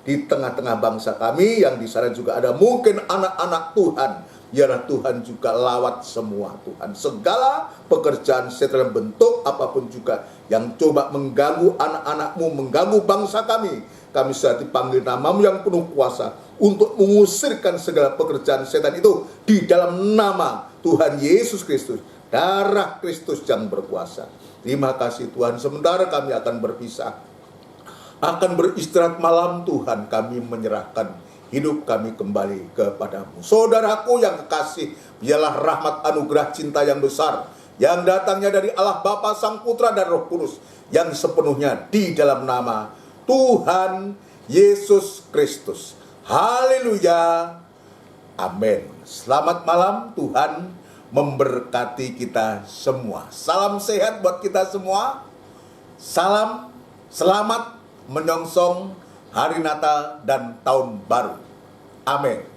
di tengah-tengah bangsa kami, yang di sana juga ada mungkin anak-anak Tuhan. Biarlah Tuhan juga lawat semua Tuhan, segala pekerjaan setelah bentuk apapun juga yang coba mengganggu anak-anak-Mu, mengganggu bangsa kami. Kami sudah dipanggil nama-Mu yang penuh kuasa untuk mengusirkan segala pekerjaan setan itu di dalam nama Tuhan Yesus Kristus, darah Kristus yang berkuasa. Terima kasih Tuhan. Sementara kami akan berpisah, akan beristirahat malam, Tuhan, kami menyerahkan hidup kami kembali kepadamu. Saudaraku yang kekasih, biarlah rahmat anugerah cinta yang besar yang datangnya dari Allah Bapa, Sang Putra dan Roh Kudus, yang sepenuhnya di dalam nama Tuhan Yesus Kristus. Haleluya. Amin. Selamat malam. Tuhan memberkati kita semua. Salam sehat buat kita semua. Salam selamat menyongsong Hari Natal dan Tahun Baru. Amin.